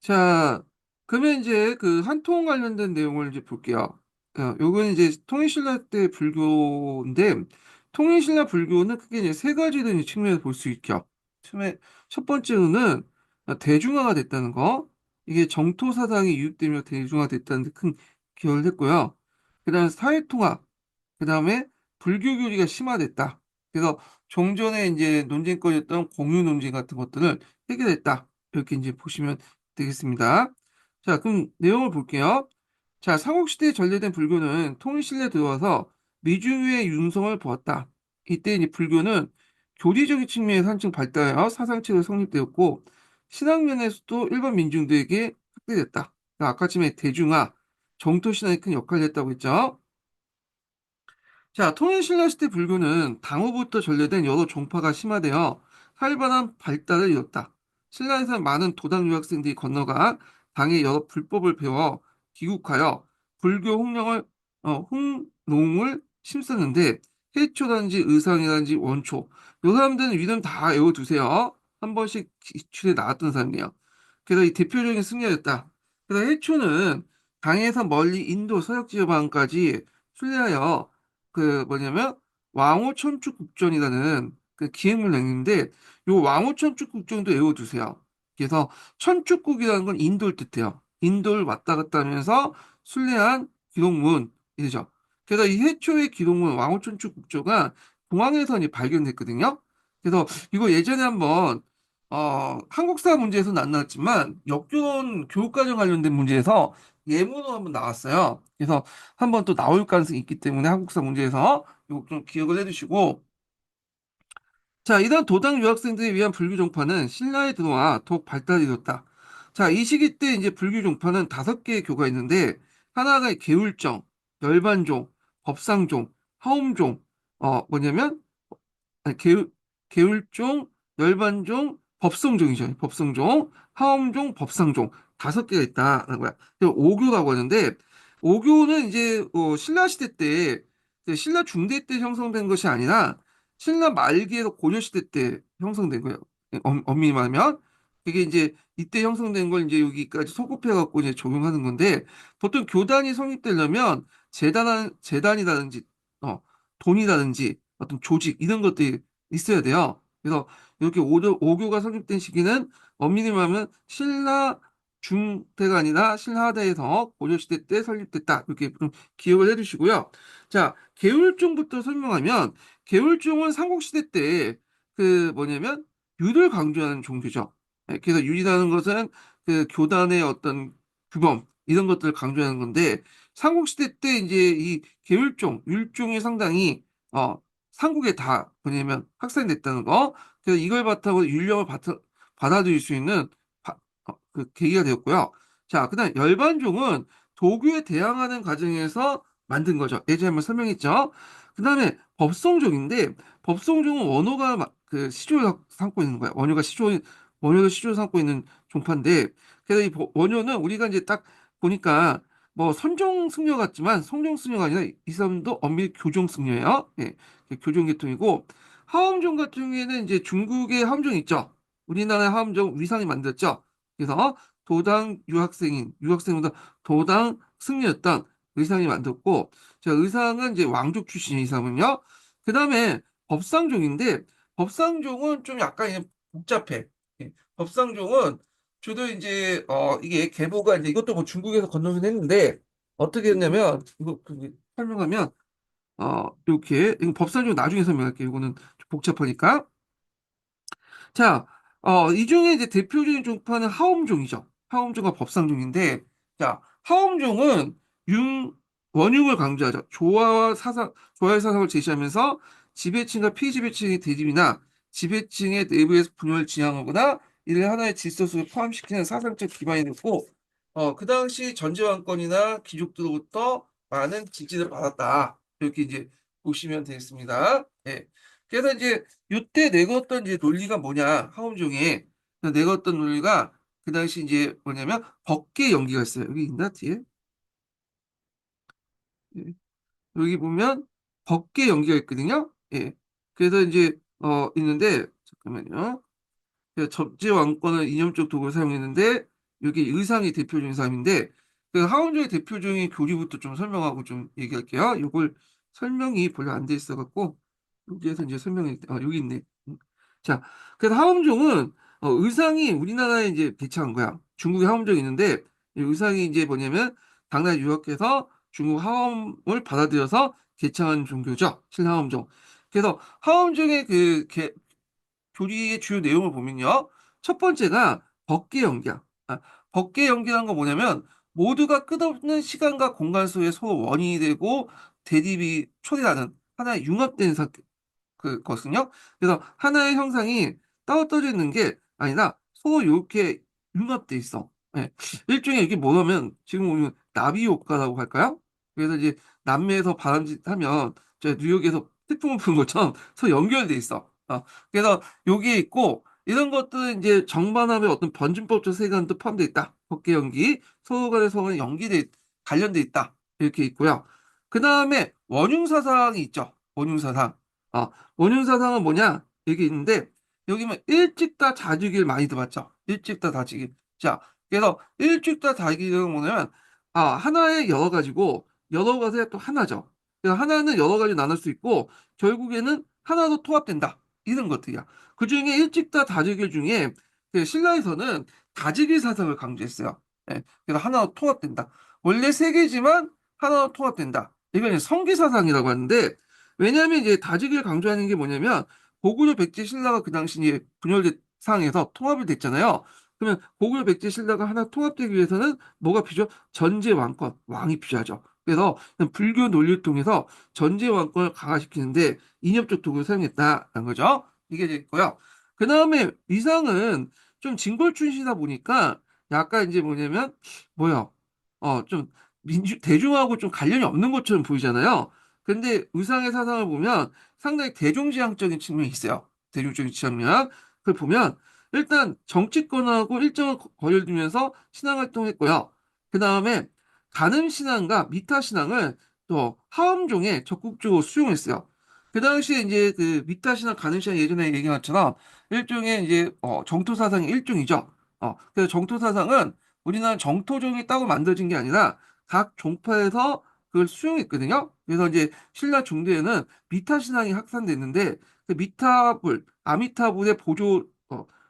자, 그러면 이제 그 한통 관련된 내용을 이제 볼게요. 요거는 이제 통일신라 때 불교인데, 통일신라 불교는 크게 이제 세 가지로 이제 측면에서 볼 수 있죠. 처음에 첫 번째로는 대중화가 됐다는 거. 이게 정토 사상이 유입되며 대중화됐다는 데 큰 기여를 했고요. 그다음에 사회통합, 그다음에 불교 교리가 심화됐다. 그래서 종전에 이제 논쟁거리였던 공유 논쟁 같은 것들을 해결했다. 이렇게 이제 보시면 되겠습니다. 자, 그럼 내용을 볼게요. 자, 삼국시대에 전래된 불교는 통일신라에 들어와서 미중유의 융성을 보았다. 이때 이제 불교는 교리적인 측면에서 한층 발달하여 사상체가 성립되었고, 신앙면에서도 일반 민중들에게 확대됐다. 그러니까 아까 전에 대중화, 정토신화에 큰 역할을 했다고 했죠. 자, 통일신라 시대 불교는 당후부터 전래된 여러 종파가 심화되어 활발한 발달을 이뤘다. 신라에서 많은 도당 유학생들이 건너가 당의 여러 불법을 배워 귀국하여 불교 홍농을 심었는데 해초라든지 의상이라든지 원초 이 사람들은 이름 다 외워두세요. 한 번씩 기출에 나왔던 사람이에요. 그래서 이 대표적인 승려였다. 그래서 해초는 당에서 멀리 인도 서역 지방까지 순례하여 그 뭐냐면 왕호천축국전이라는 그 기행문을 냈는데 요 왕호천축국전도 외워두세요. 그래서 천축국이라는 건 인도를 뜻해요. 인도를 왔다 갔다 하면서 순례한 기록문이죠. 그래서 이 해초의 기록문 왕호천축국조가 공항에서 이제 발견됐거든요. 그래서 이거 예전에 한번 한국사 문제에서는 안 나왔지만 역전 교육과정 관련된 문제에서 예문으로 한번 나왔어요. 그래서 한번 또 나올 가능성이 있기 때문에 한국사 문제에서 이거 좀 기억을 해두시고 자, 이런 도당 유학생들에 위한 불교 종파는 신라에 들어와 더욱 발달이 되었다. 자, 이 시기 때 이제 불교 종파는 5개의 교가 있는데 하나가 계율정, 열반종, 법상종, 하엄종 뭐냐면 아니, 계율종, 열반종, 법성종이죠. 법성종, 하엄종, 법상종 5개가 있다는 거야. 오교라고 하는데 오교는 이제 신라 시대 때 신라 중대 때 형성된 것이 아니라 신라 말기에서 고려 시대 때 형성된 거예요. 엄밀히 말하면 그게 이제 이때 형성된 걸 이제 여기까지 소급해 갖고 이제 적용하는 건데 보통 교단이 성립되려면 재단이라든지 돈이라든지 어떤 조직 이런 것들이 있어야 돼요. 그래서 이렇게 오교가 설립된 시기는 엄밀히 말하면 신라 중대가 아니라 신라 하대에서 고려시대 때 설립됐다. 이렇게 좀 기억을 해두시고요. 자, 계율종부터 설명하면 계율종은 삼국시대 때 그 뭐냐면 율을 강조하는 종교죠. 그래서 율이라는 것은 그 교단의 어떤 규범 이런 것들을 강조하는 건데 삼국시대 때 이제 이 계율종, 율종이 상당히 삼국에 다 뭐냐면 확산됐다는 거. 그래서 이걸 바탕으로 율령을 받아들일 수 있는 그 계기가 되었고요. 자, 그다음 열반종은 도교에 대항하는 과정에서 만든 거죠. 예전에 한번 설명했죠. 그다음에 법성종인데 법성종은 원어가 그 시조를 삼고 있는 거야. 원효도 시조를 삼고 있는 종파인데 그래서 이 원효는 우리가 이제 딱 보니까 뭐 선종 승려 같지만 성종 승려가 아니라 이 사람도 엄밀히 교종 승려예요. 예, 교종 계통이고 하엄종 같은 경우에는 이제 중국의 하엄종 있죠. 우리나라의 하엄종 위상이 만들었죠. 그래서 도당 유학생보다 도당 승려였던 의상이 만들었고 자, 의상은 이제 왕족 출신의 의상은요. 그 다음에 법상종인데 법상종은 좀 약간 이제 복잡해. 예, 법상종은 주로 이제 이게 계보가 이제 이것도 뭐 중국에서 건너긴 했는데 어떻게 했냐면 이거 설명하면 이렇게 이거 법상종 나중에 설명할게요. 이거는 좀 복잡하니까. 자, 이 중에 이제 대표적인 종파는 하엄종이죠. 하엄종과 법상종인데, 자, 하엄종은 원흉을 강조하죠. 조화의 사상을 제시하면서 지배층과 피지배층의 대립이나 지배층의 내부에서 분열을 지향하거나 이를 하나의 질서 속에 포함시키는 사상적 기반이 됐고, 그 당시 전제왕권이나 귀족들로부터 많은 지지를 받았다. 이렇게 이제 보시면 되겠습니다. 예. 그래서 이제 이때 내걸었던 이제 논리가 뭐냐, 하원종에 내걸었던 논리가 그 당시 이제 뭐냐면 법계 연기가 있어요. 여기 있나 뒤에? 예. 여기 보면 법계 연기가 있거든요. 예. 그래서 이제 있는데 잠깐만요. 접제 왕권을 이념적 도구를 사용했는데 여기 의상이 대표적인 사람인데 그 하원종의 대표적인 교리부터 좀 설명하고 좀 얘기할게요. 이걸 설명이 별로 안 돼 있어갖고 여기에서 이제 설명이 여기 있네. 자, 그래서 하원종은 의상이 우리나라에 이제 배치한 거야. 중국에 하원종이 있는데 이 의상이 이제 뭐냐면 당나라 유학해서 중국 하원을 받아들여서 개창한 종교죠. 신하원종. 그래서 하원종의 교리의 주요 내용을 보면요. 첫 번째가 법계 연기야. 법계 연기라는 건 뭐냐면 모두가 끝없는 시간과 공간 속에 서로 원인이 되고 대립이 초래하는 하나의 융합된 그것은요. 그래서 하나의 형상이 따로떠져 있는 게 아니라 서로 이렇게 융합돼 있어. 예. 일종의 이게 뭐냐면 지금 보면 나비 효과라고 할까요? 그래서 이제 남미에서 바람짓하면 저 뉴욕에서 태풍을 부는 것처럼 서로 연결돼 있어. 그래서 여기에 있고 이런 것들은 이제 정반합의 어떤 번짐법적 세관도 포함되어 있다. 법계 연기 서로 간에 서로 연기돼 관련돼 있다. 이렇게 있고요. 그 다음에 원흉사상이 있죠. 원흉사상. 원흉사상은 뭐냐? 여기 있는데, 여기 면 일찍다 다주기를 많이 들어봤죠? 일찍다 다주기. 자, 그래서 일찍다 다주기는 뭐냐면, 하나의 여러 가지고, 여러 가지가 또 하나죠. 그래서 하나는 여러 가지 나눌 수 있고, 결국에는 하나로 통합된다. 이런 것들이야. 그 중에 일찍다 다주기 중에, 그 신라에서는 다주기 사상을 강조했어요. 예, 그래서 하나로 통합된다. 원래 세 개지만 하나로 통합된다. 이건 이제 성기사상이라고 하는데, 왜냐하면 이제 다직을 강조하는 게 뭐냐면 고구려 백제 신라가 그 당시 이제 분열된 상황에서 통합이 됐잖아요. 그러면 고구려 백제 신라가 하나 통합되기 위해서는 뭐가 필요죠? 전제 왕권, 왕이 필요하죠. 그래서 불교 논리를 통해서 전제 왕권을 강화시키는데 이념적 도구를 사용했다는 거죠. 이게 이제 있고요. 그 다음에 위상은 좀 진골 출신이다 보니까 약간 이제 뭐냐면 뭐야, 좀 대중하고 좀 관련이 없는 것처럼 보이잖아요. 근데 의상의 사상을 보면 상당히 대중지향적인 측면이 있어요. 대중적인 지향력. 그걸 보면 일단 정치권하고 일정을 거리를 두면서 신앙활동을 했고요. 그 다음에 간음신앙과 미타신앙을 또 하엄종에 적극적으로 수용했어요. 그 당시에 이제 그 미타신앙, 간음신앙 예전에 얘기한 것처럼 일종의 이제 정토사상의 일종이죠. 그래서 정토사상은 우리나라 정토종이 따로 만들어진 게 아니라 각 종파에서 그걸 수용했거든요. 그래서 이제 신라 중대에는 미타 신앙이 확산됐는데 그 미타불, 아미타불의 보조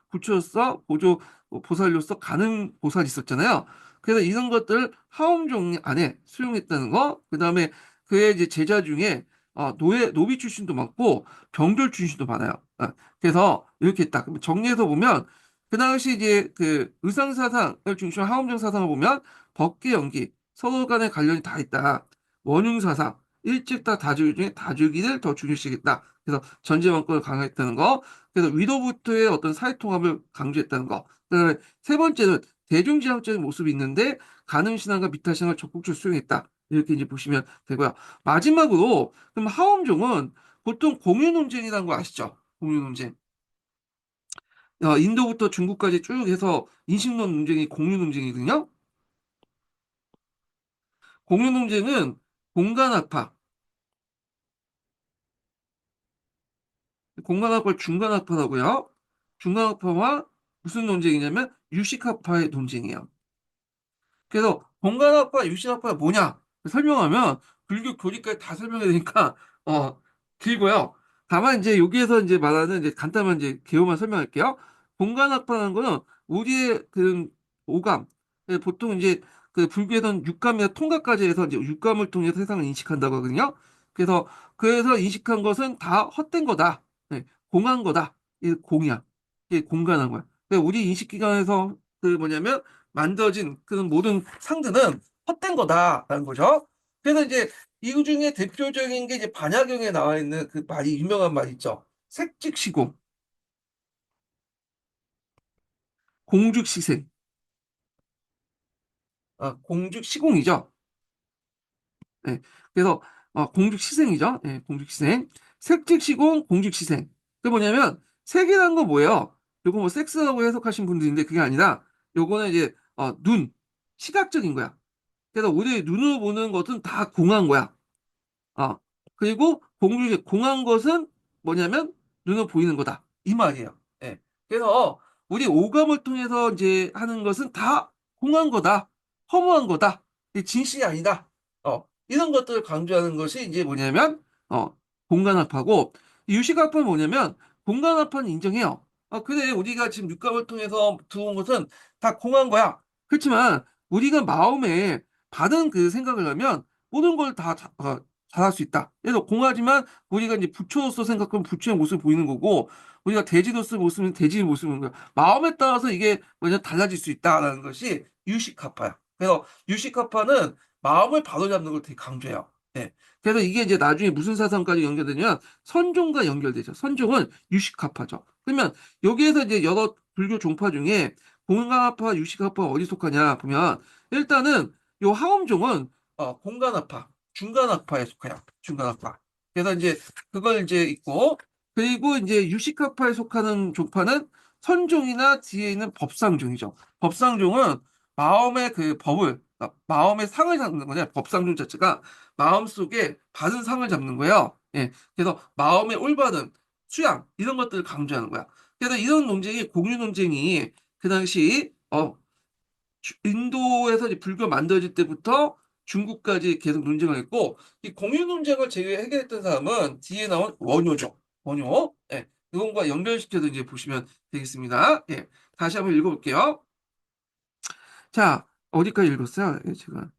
부처로서 보조 보살로서 가는 보살이 있었잖아요. 그래서 이런 것들 하엄종 안에 수용했다는 거. 그다음에 그의 이제 제자 중에 노비 출신도 많고 병졸 출신도 많아요. 그래서 이렇게 딱 정리해서 보면 그 당시 이제 그 의상 사상을 중심한 하엄종 사상을 보면 법계 연기 서로 간의 관련이 다 있다. 원흉사상, 일찍다 다주기 중에 다주기를 더 중요시했다. 그래서 전제왕권을 강화했다는 거. 그래서 위로부터의 어떤 사회통합을 강조했다는 거. 그다음에 세 번째는 대중지향적인 모습이 있는데 가늠신앙과 미타신앙을 적극적으로 수용했다. 이렇게 이제 보시면 되고요. 마지막으로 그럼 하엄종은 보통 공유 논쟁이라는 거 아시죠? 공유 논쟁. 인도부터 중국까지 쭉 해서 인식론 논쟁이 공유 논쟁이거든요. 공유 논쟁은 공간학파, 공간학파를 중간학파라고요. 중간학파와 무슨 논쟁이냐면 유식학파의 논쟁이에요. 그래서 공간학파, 유식학파가 뭐냐 설명하면 불교 교리까지 다 설명해야 되니까 길고요. 다만 이제 여기에서 이제 말하는 이제 간단한 이제 개요만 설명할게요. 공간학파라는 거는 우리의 그 오감, 보통 이제 그 불교에서는 육감이나 통각까지 해서 이제 육감을 통해서 세상을 인식한다고 하거든요. 그래서 인식한 것은 다 헛된 거다. 공한 거다. 이게 공이야. 이게 공간한 거야. 그러니까 우리 인식기관에서 그 뭐냐면 만들어진 그런 모든 상들은 헛된 거다라는 거죠. 그래서 이제 이유 중에 대표적인 게 이제 반야경에 나와 있는 그 말이 유명한 말 있죠. 색즉시공, 공즉시생. 공즉시공이죠. 네. 그래서 공즉시생이죠. 네, 공즉시생. 색즉시공, 공즉시생. 그게 뭐냐면 색이라는 건 뭐예요? 요거 뭐 섹스라고 해석하신 분들인데 그게 아니라 요거는 이제 눈, 시각적인 거야. 그래서 우리 눈으로 보는 것은 다 공한 거야. 어. 그리고 공한 것은 뭐냐면 눈으로 보이는 거다. 이 말이에요. 예. 그래서 우리 오감을 통해서 이제 하는 것은 다 공한 거다, 허무한 거다, 이 진실이 아니다. 이런 것들을 강조하는 것이 이제 뭐냐면 공간합하고 유식합은 뭐냐면 공간합은 인정해요. 그래 우리가 지금 육감을 통해서 들어온 것은 다 공한 거야. 그렇지만 우리가 마음에 받은 그 생각을 하면 모든 걸 다 잘할 수 있다. 그래서 공하지만 우리가 이제 부처로서 생각하면 부처의 모습을 보이는 거고 우리가 돼지로서 모습은 돼지의 모습인 거야. 마음에 따라서 이게 뭐냐 달라질 수 있다라는 것이 유식합파야. 그래서 유식합파는 마음을 바로잡는 걸 되게 강조해요. 네. 그래서 이게 이제 나중에 무슨 사상까지 연결되냐면 선종과 연결되죠. 선종은 유식합파죠. 그러면 여기에서 이제 여러 불교 종파 중에 공간합파, 유식합파 어디 속하냐 보면 일단은 요 하엄종은 공간합파, 중간합파에 속해요. 중간합파. 그래서 이제 그걸 이제 있고 그리고 이제 유식학파에 속하는 종파는 선종이나 뒤에 있는 법상종이죠. 법상종은 마음의 그 법을, 그러니까 마음의 상을 잡는 거냐. 법상종 자체가 마음속에 받은 상을 잡는 거예요. 예. 그래서 마음의 올바른 수양, 이런 것들을 강조하는 거야. 그래서 이런 논쟁이, 공유 논쟁이 그 당시, 인도에서 이제 불교가 만들어질 때부터 중국까지 계속 논쟁을 했고, 이 공유 논쟁을 제일 해결했던 사람은 뒤에 나온 원효죠. 원효. 예. 이것과 연결시켜서 이제 보시면 되겠습니다. 예. 다시 한번 읽어볼게요. 자, 어디까지 읽었어요? 예, 제가.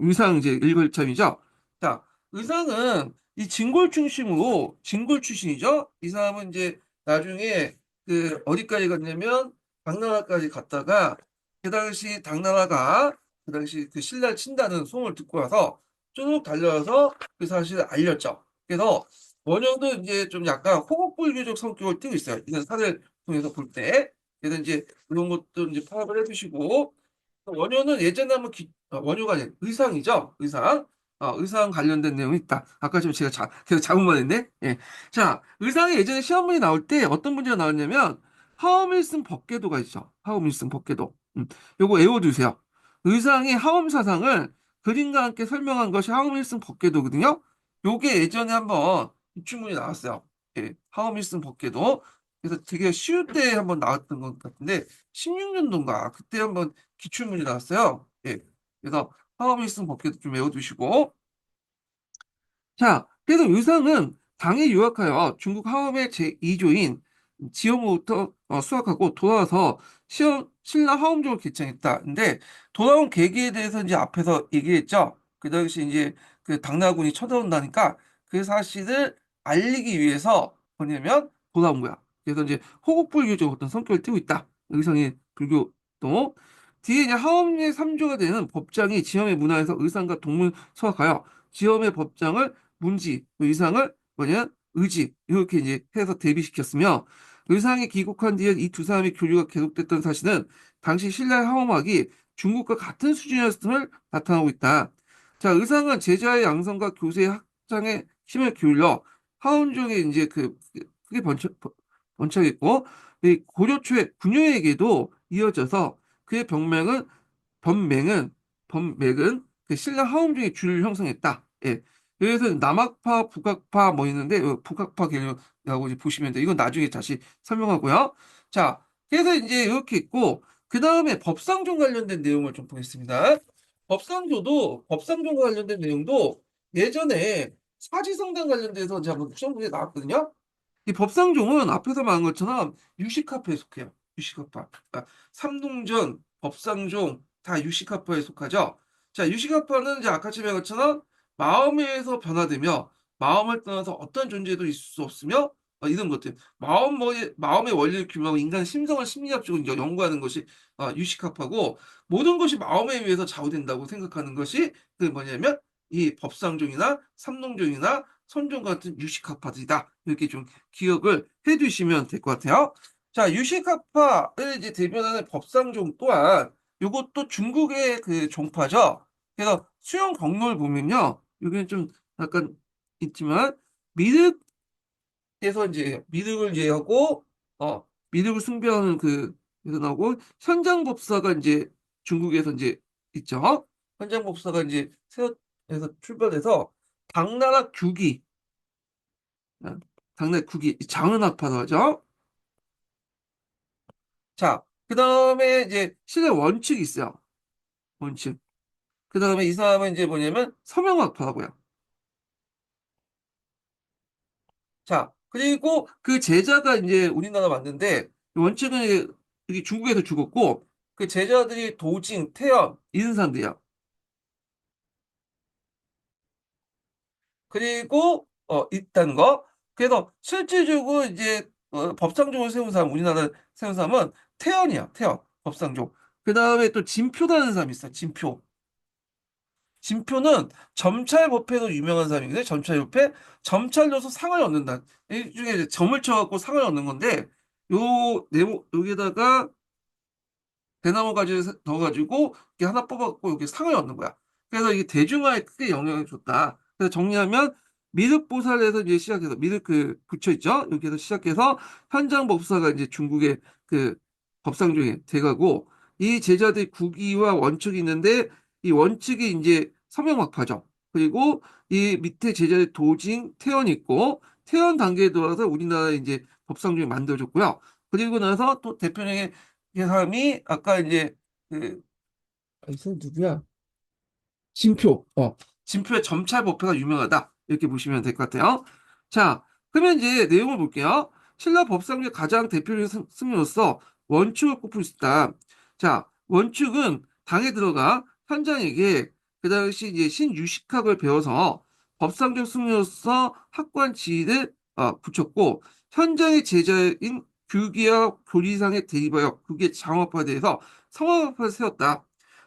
의상 이제 읽을 참이죠. 자, 의상은 이 진골 중심으로, 진골 출신이죠. 이 사람은 이제 나중에 그 어디까지 갔냐면 당나라까지 갔다가 그 당시 당나라가 그 당시 그 신라를 친다는 소문을 듣고 와서 쭉 달려와서 그 사실을 알렸죠. 그래서 원형도 이제 좀 약간 호국불교적 성격을 띠고 있어요. 이런 사례를 통해서 볼 때. 그래서 이제 이런 것도 이제 파악을 해두시고 원효는 예전에 한번 원효가 아니라 의상이죠. 의상. 의상 관련된 내용이 있다. 아까 좀 제가 계속 잘못만 했네. 예. 자, 의상이 예전에 시험문이 나올 때 어떤 문제가 나왔냐면 하엄일승 법계도가 있죠. 하엄일승 법계도. 요거 외워두세요. 의상의 하엄 사상을 그림과 함께 설명한 것이 하엄일승 법계도거든요. 요게 예전에 한번 기출문이 나왔어요. 예. 하엄일승 법계도. 그래서 되게 쉬울 때 한번 나왔던 것 같은데 16년도인가 그때 한번 기출문이 나왔어요. 예. 그래서 하우미슨 법계도 좀 외워두시고. 자, 그래서 의상은 당에 유학하여 중국 하엄의 제2조인 지형으로부터 수학하고 돌아와서 신라 하엄종을 개창했다. 근데 돌아온 계기에 대해서 이제 앞에서 얘기했죠. 그 당시 이제 그 당나라군이 쳐들어온다니까 그 사실을 알리기 위해서 뭐냐면 돌아온 거야. 그래서 이제 호국불교적 어떤 성격을 띠고 있다. 의상의 불교도. 뒤에 이제 하엄의 3조가 되는 법장이 지엄의 문화에서 의상과 동문 서학하여 지엄의 법장을 문지, 의상을 뭐냐 의지 이렇게 이제 해서 대비시켰으며 의상이 귀국한 뒤에 이 두 사람의 교류가 계속됐던 사실은 당시 신라의 하엄학이 중국과 같은 수준이었음을 나타나고 있다. 자, 의상은 제자의 양성과 교세의 학장의 힘을 기울여 하엄종의 이제 크게 번창했고 이 고려 초의 군요에게도 이어져서 그의 범맹은 범맥은 그 신라 하엄종의 주를 형성했다. 예. 그래서 남학파, 북학파 뭐 있는데 북학파 개념이라고 이제 보시면 돼요. 이건 나중에 다시 설명하고요. 자, 그래서 이제 이렇게 있고 그 다음에 법상종 관련된 내용을 좀 보겠습니다. 법상종과 관련된 내용도 예전에 사지성단 관련돼서 제가 한번 시험문제 나왔거든요. 이 법상종은 앞에서 말한 것처럼 유식학파에 속해요. 유식학파. 그러니까 삼동전, 법상종 다 유식학파에 속하죠. 자, 유식학파는 이제 아까 말한 것처럼 마음에 의해서 변화되며 마음을 떠나서 어떤 존재도 있을 수 없으며 이런 것들. 마음의 원리를 규명하고 인간 심성을 심리학적으로 연구하는 것이 유식학파고 모든 것이 마음에 의해서 좌우된다고 생각하는 것이 그 뭐냐면 이 법상종이나 삼동종이나 선종 같은 유식학파들이다. 이렇게 좀 기억을 해두시면 될 것 같아요. 자, 유식학파를 이제 대변하는 법상종 또한 이것도 중국의 그 종파죠. 그래서 수영 경로를 보면요. 여기는 좀 약간 있지만 미륵에서 이제 미륵을 이제 하고 미륵을 숭배하는 그에서 나오고 현장법사가 이제 중국에서 이제 있죠. 현장법사가 이제 세워에서 출발해서 당나라 규기 당나라 국이 장은학파도 하죠. 자, 그 다음에 이제 신의 원칙이 있어요. 원칙. 그 다음에 이 사람은 이제 뭐냐면 서명학파라고요. 자, 그리고 그 제자가 이제 우리나라 왔는데 원칙은 이제 여기 중국에서 죽었고 그 제자들이 도징, 태연, 이런 사람들이야. 그리고 있다는 거. 그래서 실질적으로 이제 법상종을 세운 사람, 우리나라 세운 사람은 태연이야. 태연. 법상종. 그 다음에 또 진표라는 사람이 있어. 진표. 진표는 점찰법회로 유명한 사람이거든요. 점찰법회. 점찰로서 상을 얻는다. 이 중에 이제 점을 쳐갖고 상을 얻는 건데 여기다가 대나무 가지를 넣어가지고 이렇게 하나 뽑아갖고 이렇게 상을 얻는 거야. 그래서 이게 대중화에 크게 영향을 줬다. 그래서 정리하면 미륵보살에서 이제 시작해서 미륵 그 부처 있죠? 여기에서 시작해서 현장법사가 이제 중국의 그 법상중에 돼가고 이 제자들의 국의와 원칙이 있는데 이 원칙이 이제 서명학파죠. 그리고 이 밑에 제자들 도징, 태연 있고 태연 단계에 들어와서 우리나라에 이제 법상중이 만들어졌고요. 그리고 나서 또 대표적인 이 사람이 아까 이제 그 이 사람 누구야? 진표. 진표의 점찰법회가 유명하다. 이렇게 보시면 될 것 같아요. 자, 그러면 이제 내용을 볼게요. 신라 법상의 가장 대표적인 승리로서 원칙을 꼽을 수 있다. 자, 원칙은 당에 들어가 현장에게 그 당시 이제 신유식학을 배워서 법상적 승리로서 학관 지위를 붙였고 현장의 제자인 규기와 교리상에 대입하여 그게 장업화돼서 성화업화를 세웠다.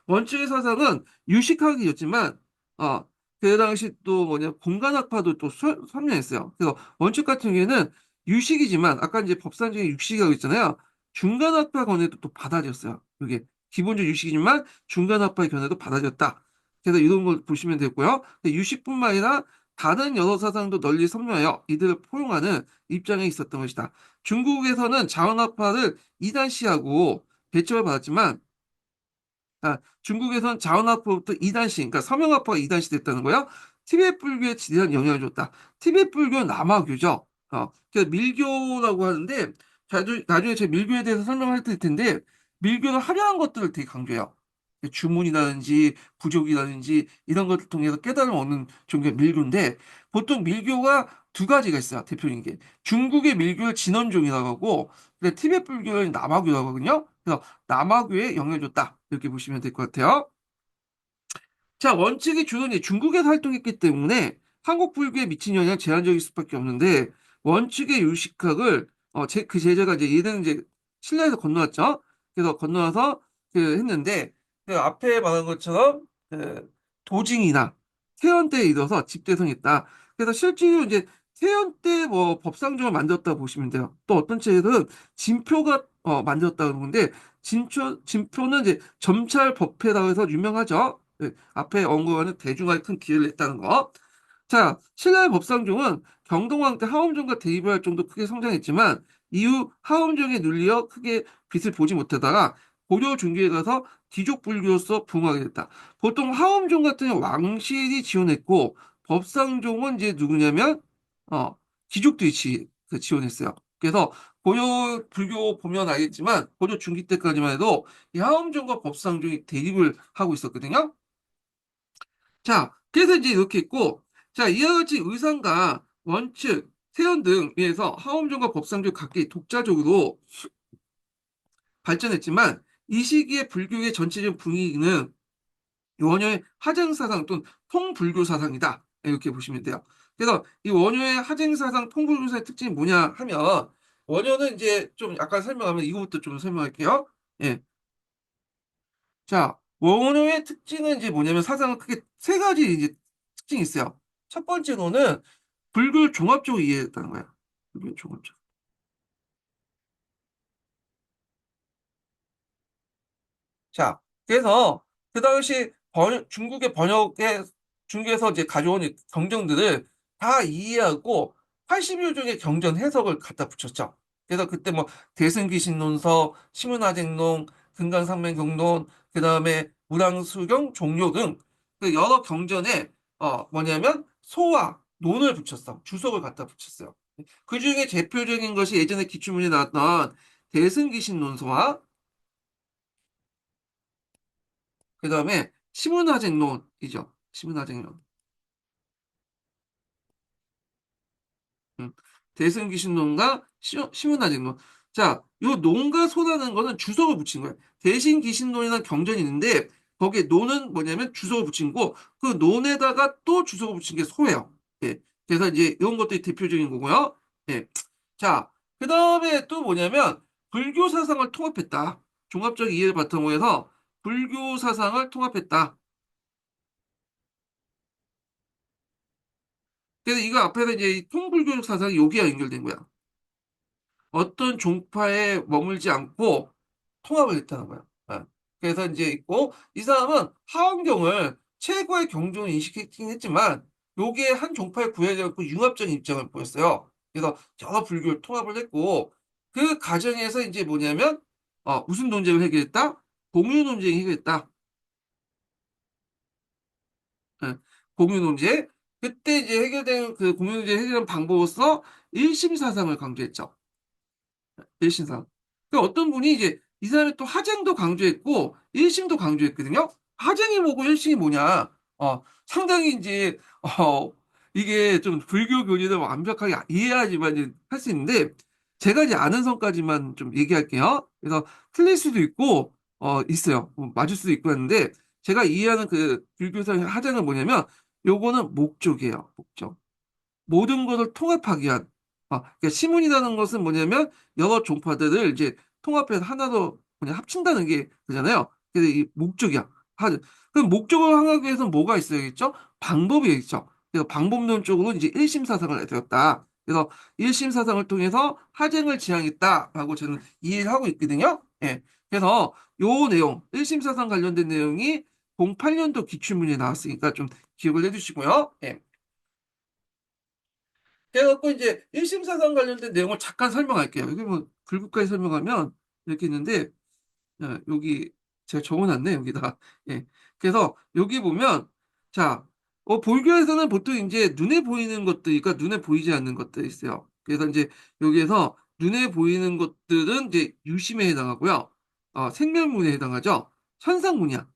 원칙의 사상은 유식학이었지만 어, 그 당시 또 뭐냐 공간학파도 또 설명했어요. 그래서 원칙 같은 경우에는 유식이지만 아까 이제 법상 중에 육식이라고 있잖아요. 중간학파 견해도 또 받아들였어요. 이게 기본적으로 유식이지만 중간학파의 견해도 받아들였다. 그래서 이런 걸 보시면 되고요. 유식뿐만 아니라 다른 여러 사상도 널리 선명하여 이들을 포용하는 입장에 있었던 것이다. 중국에서는 자원학파를 이단시하고 배척을 받았지만 중국에선 자원학파부터 이단시, 그러니까 서명학파가 이단시 됐다는 거예요. 티베트 불교에 지대한 영향을 줬다. 티베트 불교는 남아교죠. 그래서 밀교라고 하는데, 나중에 제가 밀교에 대해서 설명할 텐데, 밀교는 화려한 것들을 되게 강조해요. 주문이라든지 부족이라든지 이런 것을 통해서 깨달음을 얻는 종교가 밀교인데, 보통 밀교가 두 가지가 있어요. 대표적인 게. 중국의 밀교를 진원종이라고 하고, 근데 티베트 불교는 남아교라고 하거든요. 그래서 남아교에 영향을 줬다. 이렇게 보시면 될 것 같아요. 자, 원칙이 주로 이제 중국에서 활동했기 때문에 한국 불교에 미친 영향은 제한적일 수밖에 없는데 원칙의 유식학을 그 제자가 이제 얘는 이제 신라에서 건너왔죠. 그래서 건너와서 그 했는데 그 앞에 말한 것처럼 그 도징이나 태연 때에 이뤄서 집대성했다. 그래서 실제로 이제 태연 때 뭐 법상정을 만들었다고 보시면 돼요. 또 어떤 책에서는 진표가 만들었다고 그러는데 진표는 이제 점찰 법회라고 해서 유명하죠. 네, 앞에 언급하는 대중화에 큰 기여를 했다는 거. 자, 신라의 법상종은 경동왕 때 하엄종과 대립을 할 정도 크게 성장했지만 이후 하엄종에 눌려 크게 빛을 보지 못하다가 고려 중기에 가서 귀족 불교로서 부흥하게 됐다. 보통 하엄종 같은 경우 왕실이 지원했고 법상종은 이제 누구냐면 어, 귀족들이 지원했어요. 그래서 고려 불교 보면 알겠지만 고려 중기 때까지만 해도 이 하엄종과 법상종이 대립을 하고 있었거든요. 자, 그래서 이제 이렇게 있고, 자, 이와 같이 의상과 원칙, 세연 등에서 하원종과 법상종 각기 독자적으로 발전했지만, 이 시기의 불교의 전체적인 분위기는 원효의 하쟁사상 또는 통불교 사상이다. 이렇게 보시면 돼요. 그래서 이 원효의 하쟁사상 통불교사의 특징이 뭐냐 하면, 원효는 이제 좀 아까 설명하면 이거부터 좀 설명할게요. 예. 자, 원어의 특징은 이제 뭐냐면 사상은 크게 세 가지 이제 특징이 있어요. 첫 번째로는 불교를 종합적으로 이해했다는 거야. 불교를 종합적. 자, 그래서 그 당시 중국의 번역에 중국에서 이제 가져온 이 경전들을 다 이해하고 80여 종의 경전 해석을 갖다 붙였죠. 그래서 그때 뭐 대승기신론서, 시문화쟁론, 금강산맹경론, 그 다음에 무량수경, 종료 등 그 여러 경전에 뭐냐면 소와 논을 붙였어. 주석을 갖다 붙였어요. 그 중에 대표적인 것이 예전에 기출문제 나왔던 대승기신론서와 그 다음에 시문화쟁론이죠. 시문화쟁론. 음. 대승귀신론과 시문화쟁론. 자, 요 논과 소라는 거는 주석을 붙인 거예요. 대신귀신론이라는 경전이 있는데 거기에 논은 뭐냐면 주석을 붙인 거고 그 논에다가 또 주석을 붙인 게 소예요. 예. 그래서 이제 이런 것들이 대표적인 거고요. 예. 자, 그 다음에 또 뭐냐면 불교 사상을 통합했다. 종합적 이해를 바탕으로 해서 불교 사상을 통합했다. 그래서 이거 앞에서 이제 이 통불교적 사상이 여기와 연결된 거야. 어떤 종파에 머물지 않고 통합을 했다는 거야. 어. 그래서 이제 있고 이 사람은 하원경을 최고의 경종으로 인식했긴 했지만 요게 한 종파에 구애되지 않고 융합적인 입장을 보였어요. 그래서 여러 불교를 통합을 했고 그 과정에서 이제 뭐냐면 무슨 논쟁을 해결했다? 공유 논쟁을 해결했다. 예, 공유 논쟁. 그때 이제 해결된 그 공유 논쟁 해결한 방법으로서 일심 사상을 강조했죠. 일신사. 그 어떤 분이 이제 이 사람이 또 하쟁도 강조했고 일심도 강조했거든요. 하쟁이 뭐고 일심이 뭐냐? 상당히 이제 이게 좀 불교 교리를 완벽하게 이해해야지만 이제 할 수 있는데 제가 이제 아는 선까지만 좀 얘기할게요. 그래서 틀릴 수도 있고 있어요. 맞을 수도 있고 했는데 제가 이해하는 그 불교사 하쟁은 뭐냐면 요거는 목적이에요. 목적. 모든 것을 통합하기 위한 그러니까 시문이라는 것은 뭐냐면 여러 종파들을 이제 통합해서 하나로 그냥 합친다는 게 그잖아요. 그래서 이 목적이야. 그럼 목적을 하기 위해서는 뭐가 있어야겠죠? 방법이 있죠. 그래서 방법론적으로 이제 일심사상을 내세웠다. 그래서 일심사상을 통해서 하쟁을 지향했다라고 저는 이해를 하고 있거든요. 예. 그래서 요 내용, 일심사상 관련된 내용이 08년도 기출문제에 나왔으니까 좀 기억을 해주시고요. 예. 그래갖고 이제 1심 사상 관련된 내용을 잠깐 설명할게요. 여기 뭐 글국까지 설명하면 이렇게 있는데 여기 제가 적어놨네 여기다. 예. 그래서 여기 보면 자, 불교에서는 보통 이제 눈에 보이는 것들이니까 눈에 보이지 않는 것들이 있어요. 그래서 이제 여기에서 눈에 보이는 것들은 이제 유심에 해당하고요. 생멸문에 해당하죠. 현상문이야.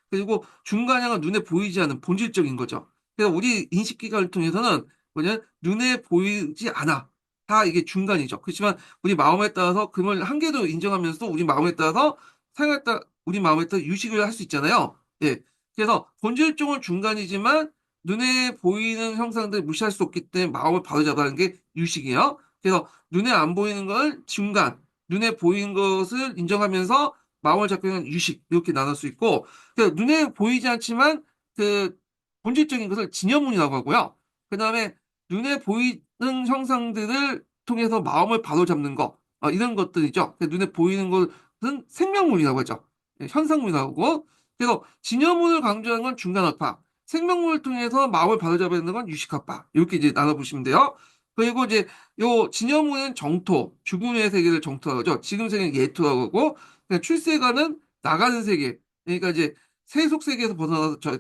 그리고 중간향은 눈에 보이지 않는 본질적인 거죠. 그래서 우리 인식기관을 통해서는 뭐냐 눈에 보이지 않아. 다 이게 중간이죠. 그렇지만 우리 마음에 따라서 금을 한 개도 인정하면서 우리 마음에 따라서 생각에 따라 우리 마음에 따라 유식을 할 수 있잖아요. 예. 그래서 본질적은 중간이지만 눈에 보이는 형상들 무시할 수 없기 때문에 마음을 바로잡아는 게 유식이에요. 그래서 눈에 안 보이는 걸 중간, 눈에 보이는 것을 인정하면서 마음을 잡고 있는 유식 이렇게 나눌 수 있고, 그래서 눈에 보이지 않지만 그 본질적인 것을 진여문이라고 하고요. 그 다음에 눈에 보이는 형상들을 통해서 마음을 바로잡는 거, 이런 것들이죠. 눈에 보이는 것은 생명문이라고 하죠. 예, 현상문이라고 하고, 그래서 진여문을 강조하는 건 중간학파, 생명문을 통해서 마음을 바로잡아야 되는 건 유식학파. 이렇게 이제 나눠보시면 돼요. 그리고 이제 요 진여문은 정토, 죽은 후의 세계를 정토라고 하죠. 지금 세계는 예토라고 하고, 그냥 출세가는 나가는 세계. 그러니까 이제 세속 세계에서 벗어나서 저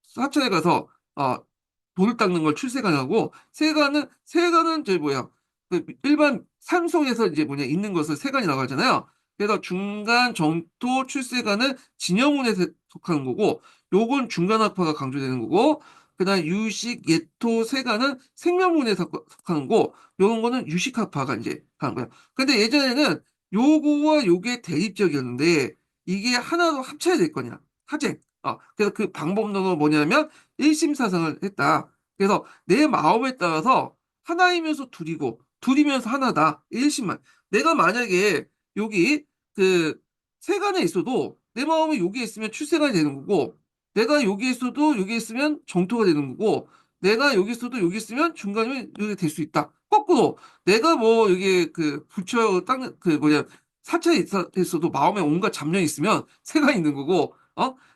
사천에 가서 돌을 닦는 걸 출세관하고 세관은 저기 뭐야 그 일반 삶 속에서 이제 뭐냐 있는 것을 세관이라고 하잖아요. 그래서 중간 정토 출세관은 진여문에 속하는 거고 요건 중간학파가 강조되는 거고 그다음 유식 예토 세관은 생명문에 속하는 거고 요런 거는 유식학파가 이제 하는 거예요. 근데 예전에는 요거와 요게 대립적이었는데 이게 하나로 합쳐야 될 거냐 하재. 그래서 그 방법론은 뭐냐면 일심사상을 했다. 그래서 내 마음에 따라서 하나이면서 둘이고 둘이면서 하나다. 일심만. 내가 만약에 여기 그 세간에 있어도 내 마음이 여기에 있으면 출세가 되는 거고 내가 여기에 있어도 여기에 있으면 정토가 되는 거고 내가 여기 있어도 여기 있으면 중간이면 여기 될 수 있다. 거꾸로 내가 뭐 여기 그 부처 땅그 뭐냐 사찰에 있어도 마음에 온갖 잡념이 있으면 세가 있는 거고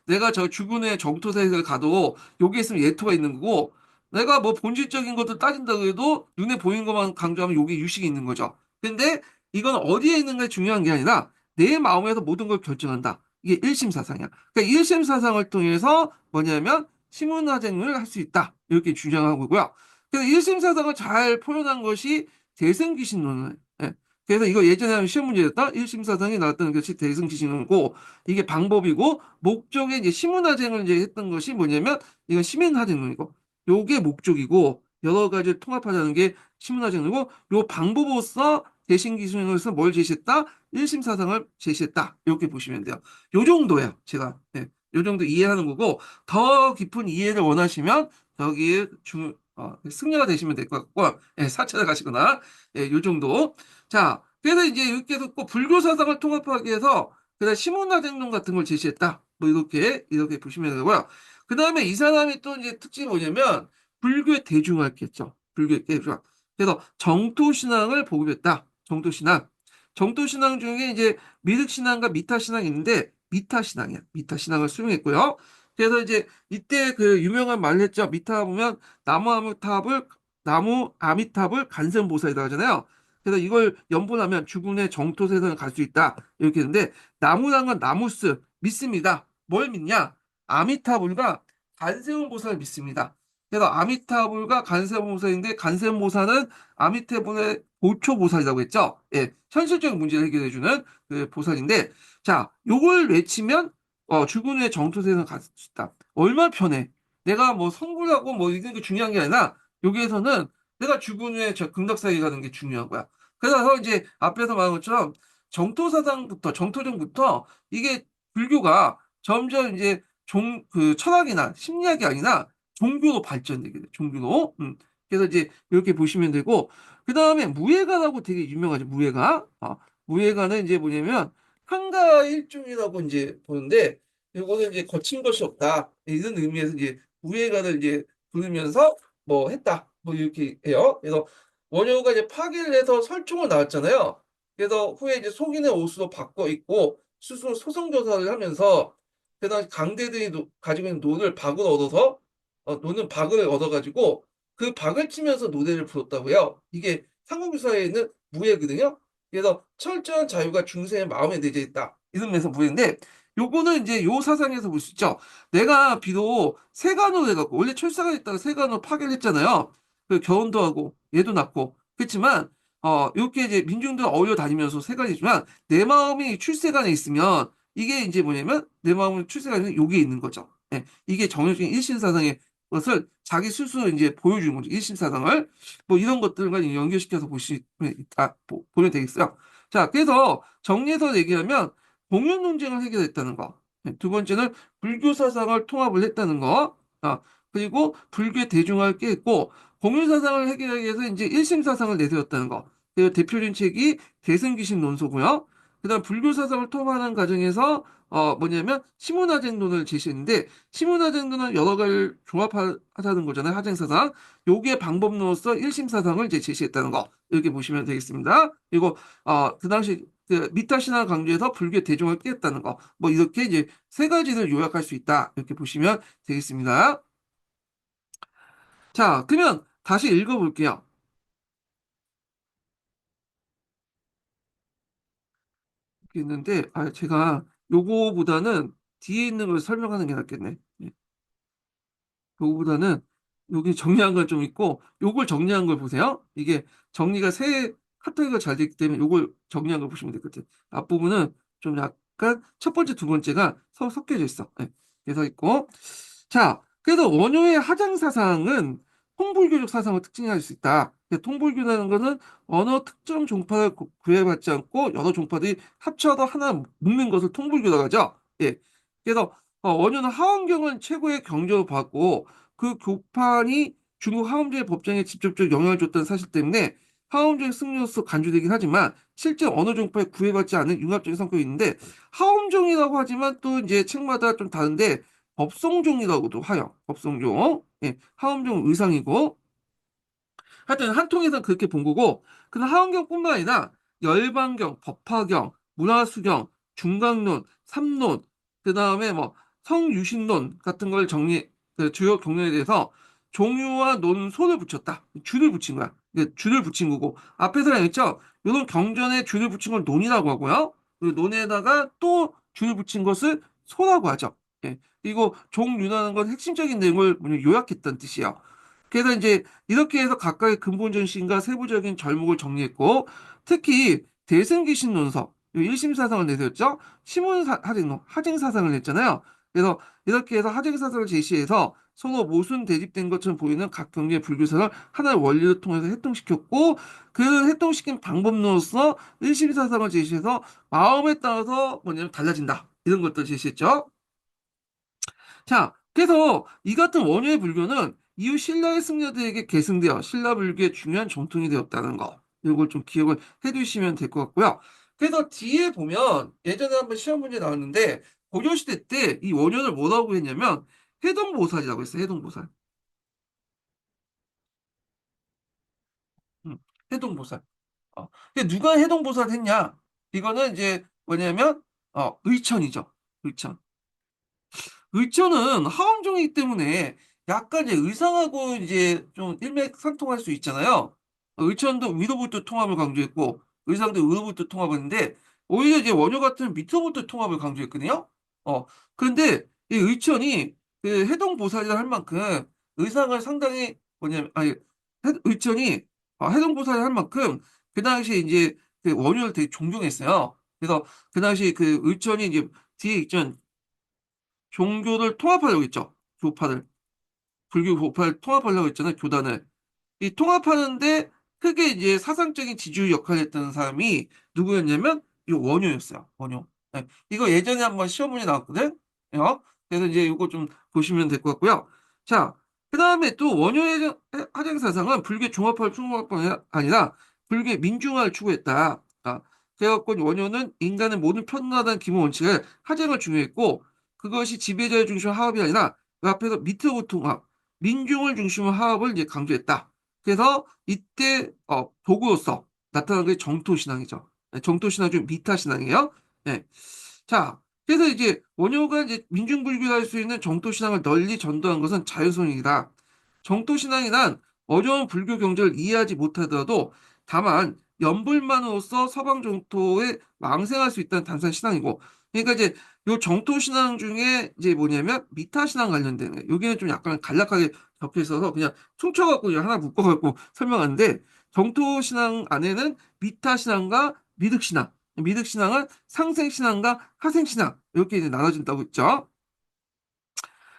내가 저 주변의 정토사에 가도 여기 있으면 예토가 있는 거고 내가 뭐 본질적인 것도 따진다고 해도 눈에 보이는 것만 강조하면 여기 유식이 있는 거죠. 근데 이건 어디에 있는 게 중요한 게 아니라 내 마음에서 모든 걸 결정한다. 이게 일심사상이야. 그러니까 일심사상을 통해서 뭐냐면 시문화쟁을 할 수 있다. 이렇게 주장하고 있고요. 그래서 일심사상을 잘 표현한 것이 대승귀신론을 예. 그래서 이거 예전에 하면 시험 문제였다. 1심 사상이 나왔던 것이 대승지신론고 이게 방법이고 목적에 이제 시문화쟁을 이제 했던 것이 뭐냐면 이건 시민화쟁론이고 요게 목적이고 여러 가지를 통합하자는 게 시문화쟁론이고 요 방법으로서 대신기준으로서 뭘 제시했다? 1심 사상을 제시했다. 이렇게 보시면 돼요. 요 정도예요. 제가. 네. 요 정도 이해하는 거고 더 깊은 이해를 원하시면 여기에 승려가 되시면 될 것 같고 예, 사찰에 가시거나 예, 요 정도. 자, 그래서 이제 이렇게 해서 꼭 불교 사상을 통합하기 위해서 그다음 시문화쟁론 같은 걸 제시했다. 뭐 이렇게 보시면 되고요. 그 다음에 이 사람이 또 이제 특징이 뭐냐면 불교의 대중화했겠죠. 불교의 대중화. 그래서 정토신앙을 보급했다. 정토신앙. 정토신앙 중에 이제 미륵신앙과 미타신앙이 있는데 미타신앙이야. 미타신앙을 수용했고요. 그래서 이제 이때 그 유명한 말 했죠. 미타 보면 나무 아미탑을 간센보살이라고 하잖아요. 그래서 이걸 연분하면 죽은의 정토세상을 갈 수 있다. 이렇게 했는데 나무란 건 나무스 믿습니다. 뭘 믿냐? 아미타불과 간세음보살을 믿습니다. 그래서 아미타불과 간세음보살인데 간세음보살은 아미타불의 보초보살이라고 했죠. 예, 현실적인 문제를 해결해주는 그 보살인데 자, 요걸 외치면 죽은 후에 정토세상을 갈 수 있다. 얼마나 편해. 내가 뭐 성불하고 뭐 이런 게 중요한 게 아니라 여기에서는 내가 죽은 후에 저 금락사에 가는 게 중요한 거야. 그래서 이제 앞에서 말한 것처럼 정토정부터 이게 불교가 점점 이제 그 철학이나 심리학이 아니라 종교로 발전되게 돼. 종교로. 그래서 이제 이렇게 보시면 되고 그 다음에 무예가라고 되게 유명하죠. 무예가. 무예가는 이제 뭐냐면 한가 일종이라고 이제 보는데 이거는 이제 거친 것이 없다. 이런 의미에서 이제 무예가를 이제 부르면서 뭐 했다. 뭐 이렇게 해요. 그래서 원효가 이제 파기를 해서 설총을 나왔잖아요. 그래서 후에 이제 속인의 옷으로 바꿔 입고 스스로 소송 조사를 하면서 그 당시 강대들이 가지고 있는 노를 박을 얻어서 노는 박을 얻어가지고 그 박을 치면서 노래를 불렀다고요. 이게 삼국유사에 있는 무예거든요. 그래서 철저한 자유가 중세의 마음에 내재 있다. 이러면서 무예인데 요거는 이제 요 사상에서 볼 수 있죠. 내가 비록 세간으로 해갖고 원래 철사가 있다가 세간으로 파괴를 했잖아요. 그 결혼도 하고 얘도 낳고 그렇지만 이렇게 이제 민중들 어울려 다니면서 세 가지지만 내 마음이 출세간에 있으면 이게 이제 뭐냐면 내 마음은 출세간에 여기에 있는 거죠. 예, 이게 정형적인 일신사상의 것을 자기 스스로 이제 보여주는 거죠. 일신사상을 뭐 이런 것들과 연결시켜서 보면 되겠어요. 자, 그래서 정리해서 얘기하면 공유 논쟁을 해결했다는 거. 예, 두 번째는 불교 사상을 통합을 했다는 거. 그리고 불교의 대중화를 꾀했고 공유사상을 해결하기 위해서 이제 일심사상을 내세웠다는 거. 그리고 대표적인 책이 대승귀신 논소고요. 그다음 불교사상을 통합하는 과정에서 뭐냐면 시문화쟁론을 제시했는데 시문화쟁론은 여러 가지를 조합하자는 거잖아요. 하쟁사상. 요게 방법론으로서 일심사상을 이제 제시했다는 거. 이렇게 보시면 되겠습니다. 그리고 그 당시 그 미타신화 강조해서 불교 대중을 꾀했다는 거. 뭐 이렇게 이제 세 가지를 요약할 수 있다. 이렇게 보시면 되겠습니다. 자, 그러면 다시 읽어볼게요. 이렇게 있는데, 제가 요거보다는 뒤에 있는 걸 설명하는 게 낫겠네. 예, 요거보다는 여기 정리한 걸 좀 있고, 요걸 정리한 걸 보세요. 이게 정리가 세 카테고리가 잘 되기 때문에 요걸 정리한 걸 보시면 될 것 같아요. 앞부분은 좀 약간 첫 번째, 두 번째가 서로 섞여져 있어. 예, 그래서 있고. 자, 그래서 원효의 하장사상은 통불교적 사상을 특징할 수 있다. 통불교라는 것은 어느 특정 종파를 구애받지 않고 여러 종파들이 합쳐서 하나 묶는 것을 통불교라고 하죠. 예. 그래서 원효는 하원경을 최고의 경조로 받고 그 교판이 중국 하원제의 법정에 직접적 영향을 줬다는 사실 때문에 하원제의 승려로서 간주되긴 하지만 실제 어느 종파에 구애받지 않은 융합적인 성격이 있는데 하원종이라고 하지만 또 이제 책마다 좀 다른데 법성종이라고도 하여 법성종 예, 하원종 의상이고 하여튼 한 통에서 그렇게 본 거고 그 하원경뿐만 아니라 열반경, 법화경, 문화수경, 중강론, 삼론 그 다음에 뭐 성유신론 같은 걸 그 주요 경론에 대해서 종유와 논소를 붙였다. 줄을 붙인 거야. 줄을 붙인 거고 앞에서 했죠. 이런 경전에 줄을 붙인 걸 논이라고 하고요. 그리고 논에다가 또 줄을 붙인 것을 소라고 하죠. 예. 그리고 종유라는 건 핵심적인 내용을 요약했다는 뜻이에요. 그래서 이제 이렇게 해서 각각의 근본 정신과 세부적인 절목을 정리했고 특히 대승기신론서, 요 1심 사상을 내세웠죠. 하증사상을 냈잖아요. 그래서 이렇게 해서 하증사상을 제시해서 서로 모순 대립된 것처럼 보이는 각 경계의 불교사를 하나의 원리를 통해서 해통시켰고, 그 해통시킨 방법론으로서 1심 사상을 제시해서 마음에 따라서 뭐냐면 달라진다. 이런 것들 제시했죠. 자, 그래서 이 같은 원효의 불교는 이후 신라의 승려들에게 계승되어 신라 불교의 중요한 정통이 되었다는 거. 이걸 좀 기억을 해두시면 될 것 같고요. 그래서 뒤에 보면 예전에 한번 시험 문제 나왔는데 고려시대 때 이 원효를 뭐라고 했냐면 해동보살이라고 했어요. 해동보살. 음, 해동보살. 근데 누가 해동보살 했냐? 이거는 이제 뭐냐면 의천이죠. 의천. 의천은 하원종이기 때문에 약간 이제 의상하고 이제 좀 일맥상통할 수 있잖아요. 의천도 위로부터 통합을 강조했고 의상도 위로부터 통합을 했는데 오히려 이제 원효 같은 밑으로부터 통합을 강조했거든요. 근데 이 의천이 그 해동보살이라 할 만큼 의상을 상당히 뭐냐면 아니 의천이 해동보살이 할 만큼 그 당시에 이제 그 원효를 되게 존경했어요. 그래서 그 당시 그 의천이 이제 뒤에 있던 종교를 통합하려고 했죠. 교파를. 불교 교파를 통합하려고 했잖아요. 교단을. 이 통합하는데 크게 이제 사상적인 지주 역할을 했던 사람이 누구였냐면 이 원효였어요. 원효. 네. 이거 예전에 한번 시험 문제 나왔거든. 그래서 이제 이거 좀 보시면 될 것 같고요. 자, 그 다음에 또 원효의 하정 사상은 불교 종합화를 추구할 아니라 불교의 민중화를 추구했다. 그래갖고 원효는 인간의 모든 편안한 기본 원칙을 하정을 중요했고 그것이 지배자의 중심 화합이 아니라 그 앞에서 밑으로부터 통합, 민중을 중심으로 화합을 이제 강조했다. 그래서 이때 도구로서 나타난 게 정토신앙이죠. 네, 정토신앙 중 미타신앙이에요. 네. 자, 그래서 이제 원효가 이제 민중불교를 할 수 있는 정토신앙을 널리 전도한 것은 자연스러운이다. 정토신앙이란 어려운 불교 경전을 이해하지 못하더라도 다만 연불만으로서 서방 정토에 망생할 수 있다는 단순한 신앙이고, 그러니까 이제 요 정토신앙 중에 이제 뭐냐면 미타신앙 관련된 거. 여기는 좀 약간 간략하게 적혀 있어서 그냥 퉁쳐갖고 그냥 하나 묶어갖고 설명하는데 정토신앙 안에는 미타신앙과 미륵신앙, 미륵신앙은 상생신앙과 하생신앙 이렇게 이제 나눠진다고 했죠.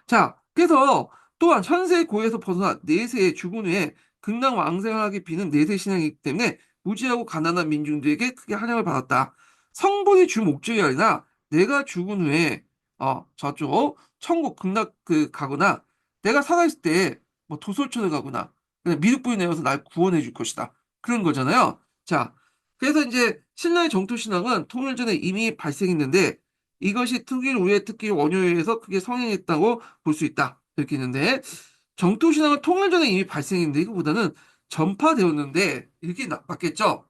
자, 그래서 또한 현세 고에서 벗어나 내세에 죽은 후에 극락왕생하게 비는 내세 신앙이기 때문에 무지하고 가난한 민중들에게 크게 환영을 받았다. 성불이 주 목적이 아니라 내가 죽은 후에 저쪽 천국 극락 그 가거나 내가 살아있을 때 뭐 도솔천을 가거나 그냥 미륵불이 내려서 날 구원해 줄 것이다. 그런 거잖아요. 자, 그래서 이제 신라의 정토신앙은 통일 전에 이미 발생했는데 이것이 특일 우회 특기 원효에 의해서 크게 성행했다고 볼 수 있다. 이렇게 있는데 정토신앙은 통일 전에 이미 발생했는데 이거보다는 전파되었는데 이렇게 맞겠죠?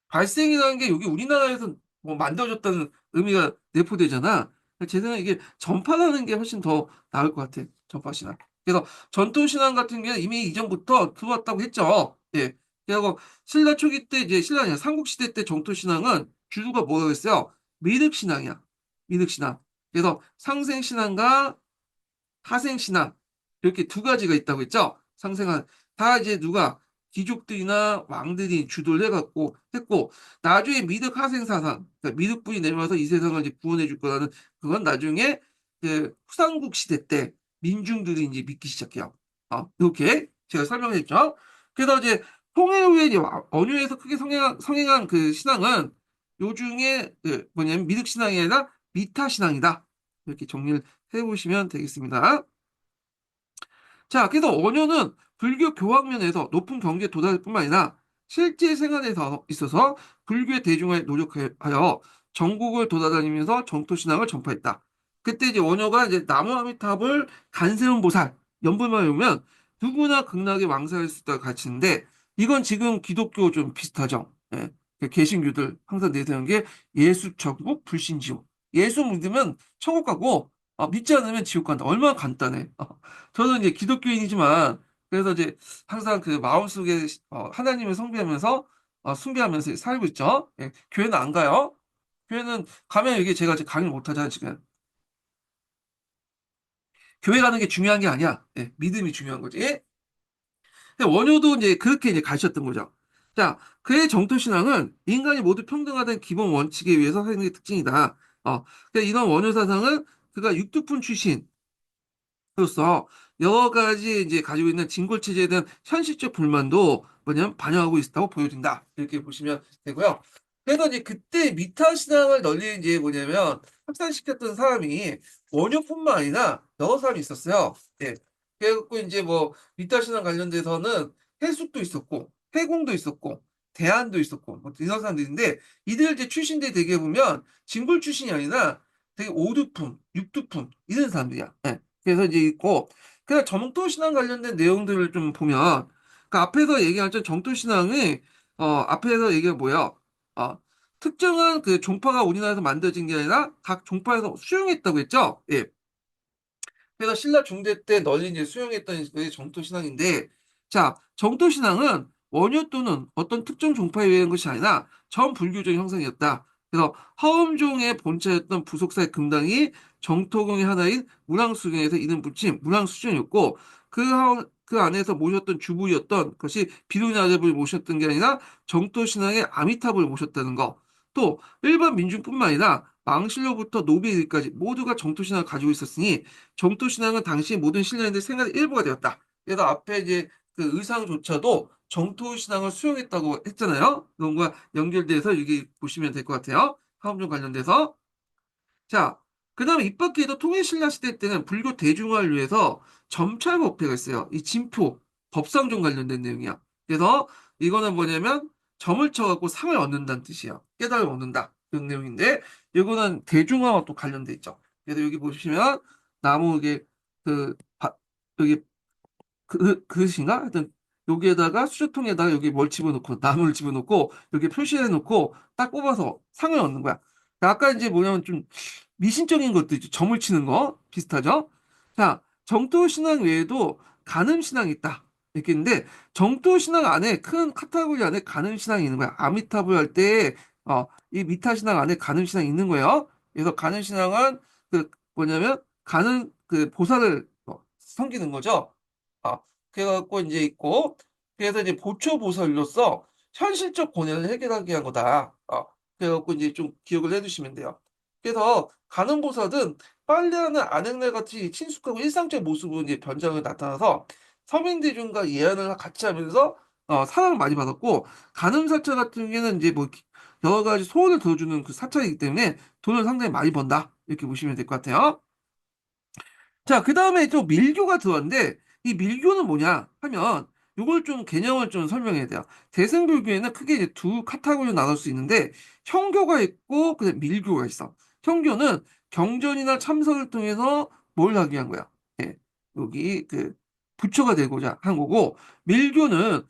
발생이라는 게 여기 우리나라에서 뭐 만들어졌다는 의미가 내포되잖아. 제 생각에 이게 전파라는 게 훨씬 더 나을 것 같아. 전파신앙. 그래서 전통신앙 같은 경우는 이미 이전부터 들어왔다고 했죠. 예. 그리고 신라 초기 때 이제 신라 아니라 삼국시대 때 정토신앙은 주류가 뭐라고 했어요? 미륵신앙이야. 미륵신앙. 그래서 상생신앙과 하생신앙 이렇게 두 가지가 있다고 했죠. 상생한 다 이제 누가 귀족들이나 왕들이 주도를 해갖고 했고 나중에 미륵 하생사상 그러니까 미륵분이 내려와서 이 세상을 이제 구원해 줄 거라는 그건 나중에 그 후삼국 시대 때 민중들이 이제 믿기 시작해요. 이렇게 제가 설명했죠. 그래서 이제 통일 후에 이제 원효에서 크게 성행한 그 신앙은 요 중에 그 뭐냐면 미륵 신앙이 아니라 미타 신앙이다. 이렇게 정리를 해보시면 되겠습니다. 자, 그래서 원효는 불교 교학면에서 높은 경지에 도달할 뿐만 아니라 실제 생활에서 있어서 불교의 대중화에 노력하여 전국을 돌아다니면서 정토신앙을 전파했다. 그때 이제 원효가 이제 나무아미탑을 간세운 보살, 연불만 외우면 누구나 극락에 왕사할 수 있다고 가르치는데 이건 지금 기독교 좀 비슷하죠. 예. 그 개신교들 항상 내세우는 게 예수 천국 불신 지옥. 예수 믿으면 천국 가고 믿지 않으면 지옥 간다. 얼마나 간단해. 저는 이제 기독교인이지만 그래서 이제 항상 그 마음속에 하나님을 숭배하면서 숭배하면서 살고 있죠. 예, 교회는 안 가요. 교회는 가면 이게 제가 이제 강의를 못 하잖아요, 지금. 교회 가는 게 중요한 게 아니야. 예, 믿음이 중요한 거지. 근데 원효도 이제 그렇게 이제 가르쳤던 거죠. 자, 그의 정토신앙은 인간이 모두 평등하다는 기본 원칙에 의해서 생긴 특징이다. 그러니까 이런 원효 사상은 그가 육두푼 출신, 로서 여러 가지 이제 가지고 있는 진골 체제에 대한 현실적 불만도 뭐냐면 반영하고 있다고 보여진다. 이렇게 보시면 되고요. 그래서 이제 그때 미타 신앙을 널리 이제 뭐냐면 확산시켰던 사람이 원효뿐만 아니라 여러 사람이 있었어요. 예. 그래갖고 이제 뭐 미타 신앙 관련돼서는 해숙도 있었고 해공도 있었고 대안도 있었고 뭐 이런 사람들인데 이들 이제 출신들 되게 보면 진골 출신이 아니라 되게 오두품, 육두품 이런 사람들이야. 예. 그래서 이제 있고, 그냥 정토신앙 관련된 내용들을 좀 보면, 그 앞에서 얘기한 정토신앙이, 앞에서 얘기가 뭐야? 어, 특정한 그 종파가 우리나라에서 만들어진 게 아니라 각 종파에서 수용했다고 했죠? 예. 그래서 신라 중대 때 널리 이제 수용했던 그 정토신앙인데, 자, 정토신앙은 원효 또는 어떤 특정 종파에 의한 것이 아니라 전 불교적인 형상이었다. 그래서 화엄종의 본체였던 부속사의 금당이 정토경의 하나인 문왕수경에서 이름 붙인 문왕수전이었고, 그 안에서 모셨던 주부였던 것이 비루냐잡을 모셨던 게 아니라 정토신앙의 아미타불을 모셨다는 거. 또 일반 민중뿐만 아니라 망실로부터 노비들까지 모두가 정토신앙을 가지고 있었으니 정토신앙은 당시 모든 신라인들의 생활의 일부가 되었다. 그래서 앞에 이제 그 의상조차도 정토신앙을 수용했다고 했잖아요. 그런 거와 연결돼서 여기 보시면 될 것 같아요. 화엄종 관련돼서. 자, 그 다음에 입밖에도 통일신라 시대 때는 불교 대중화를 위해서 점찰법회가 있어요. 이 진표, 법상종 관련된 내용이야. 그래서 이거는 뭐냐면 점을 쳐갖고 상을 얻는다는 뜻이야. 깨달음을 얻는다. 그런 내용인데, 이거는 대중화와 또 관련돼 있죠. 그래서 여기 보시면 나무 이게 그 여기 그릇인가? 하여튼 여기에다가 수저통에다가 여기 뭘 집어넣고 나무를 집어넣고 여기 표시해 놓고 딱 뽑아서 상을 얻는 거야. 아까 이제 뭐냐면 좀 미신적인 것도 있죠. 점을 치는 거 비슷하죠? 자, 정토신앙 외에도 간음신앙이 있다. 이렇게 있는데 정토신앙 안에 큰 카테고리 안에 간음신앙이 있는 거야. 아미타불 할 때 이 미타신앙 안에 간음신앙이 있는 거예요. 그래서 간음신앙은 그 뭐냐면 가는 그 보살을 섬기는 거죠. 아, 그래갖고 이제 있고, 그래서 이제 보초보살로서 현실적 고뇌를 해결하기 위한 거다. 그래갖고 이제 좀 기억을 해두시면 돼요. 그래서 간음보살은 빨래하는 안행날 같이 친숙하고 일상적 모습으로 이제 변장을 나타나서 서민대중과 예안을 같이 하면서 사랑을 많이 받았고, 간음사찰 같은 경우에는 이제 뭐 여러 가지 소원을 들어주는 그 사찰이기 때문에 돈을 상당히 많이 번다. 이렇게 보시면 될 것 같아요. 자, 그 다음에 또 밀교가 들어왔는데, 이 밀교는 뭐냐 하면, 이걸 좀 개념을 좀 설명해야 돼요. 대승불교에는 크게 이제 두 카테고리로 나눌 수 있는데, 형교가 있고, 그다음 밀교가 있어. 형교는 경전이나 참선을 통해서 뭘 하기 위한 거야? 예, 여기 그 부처가 되고자 한 거고, 밀교는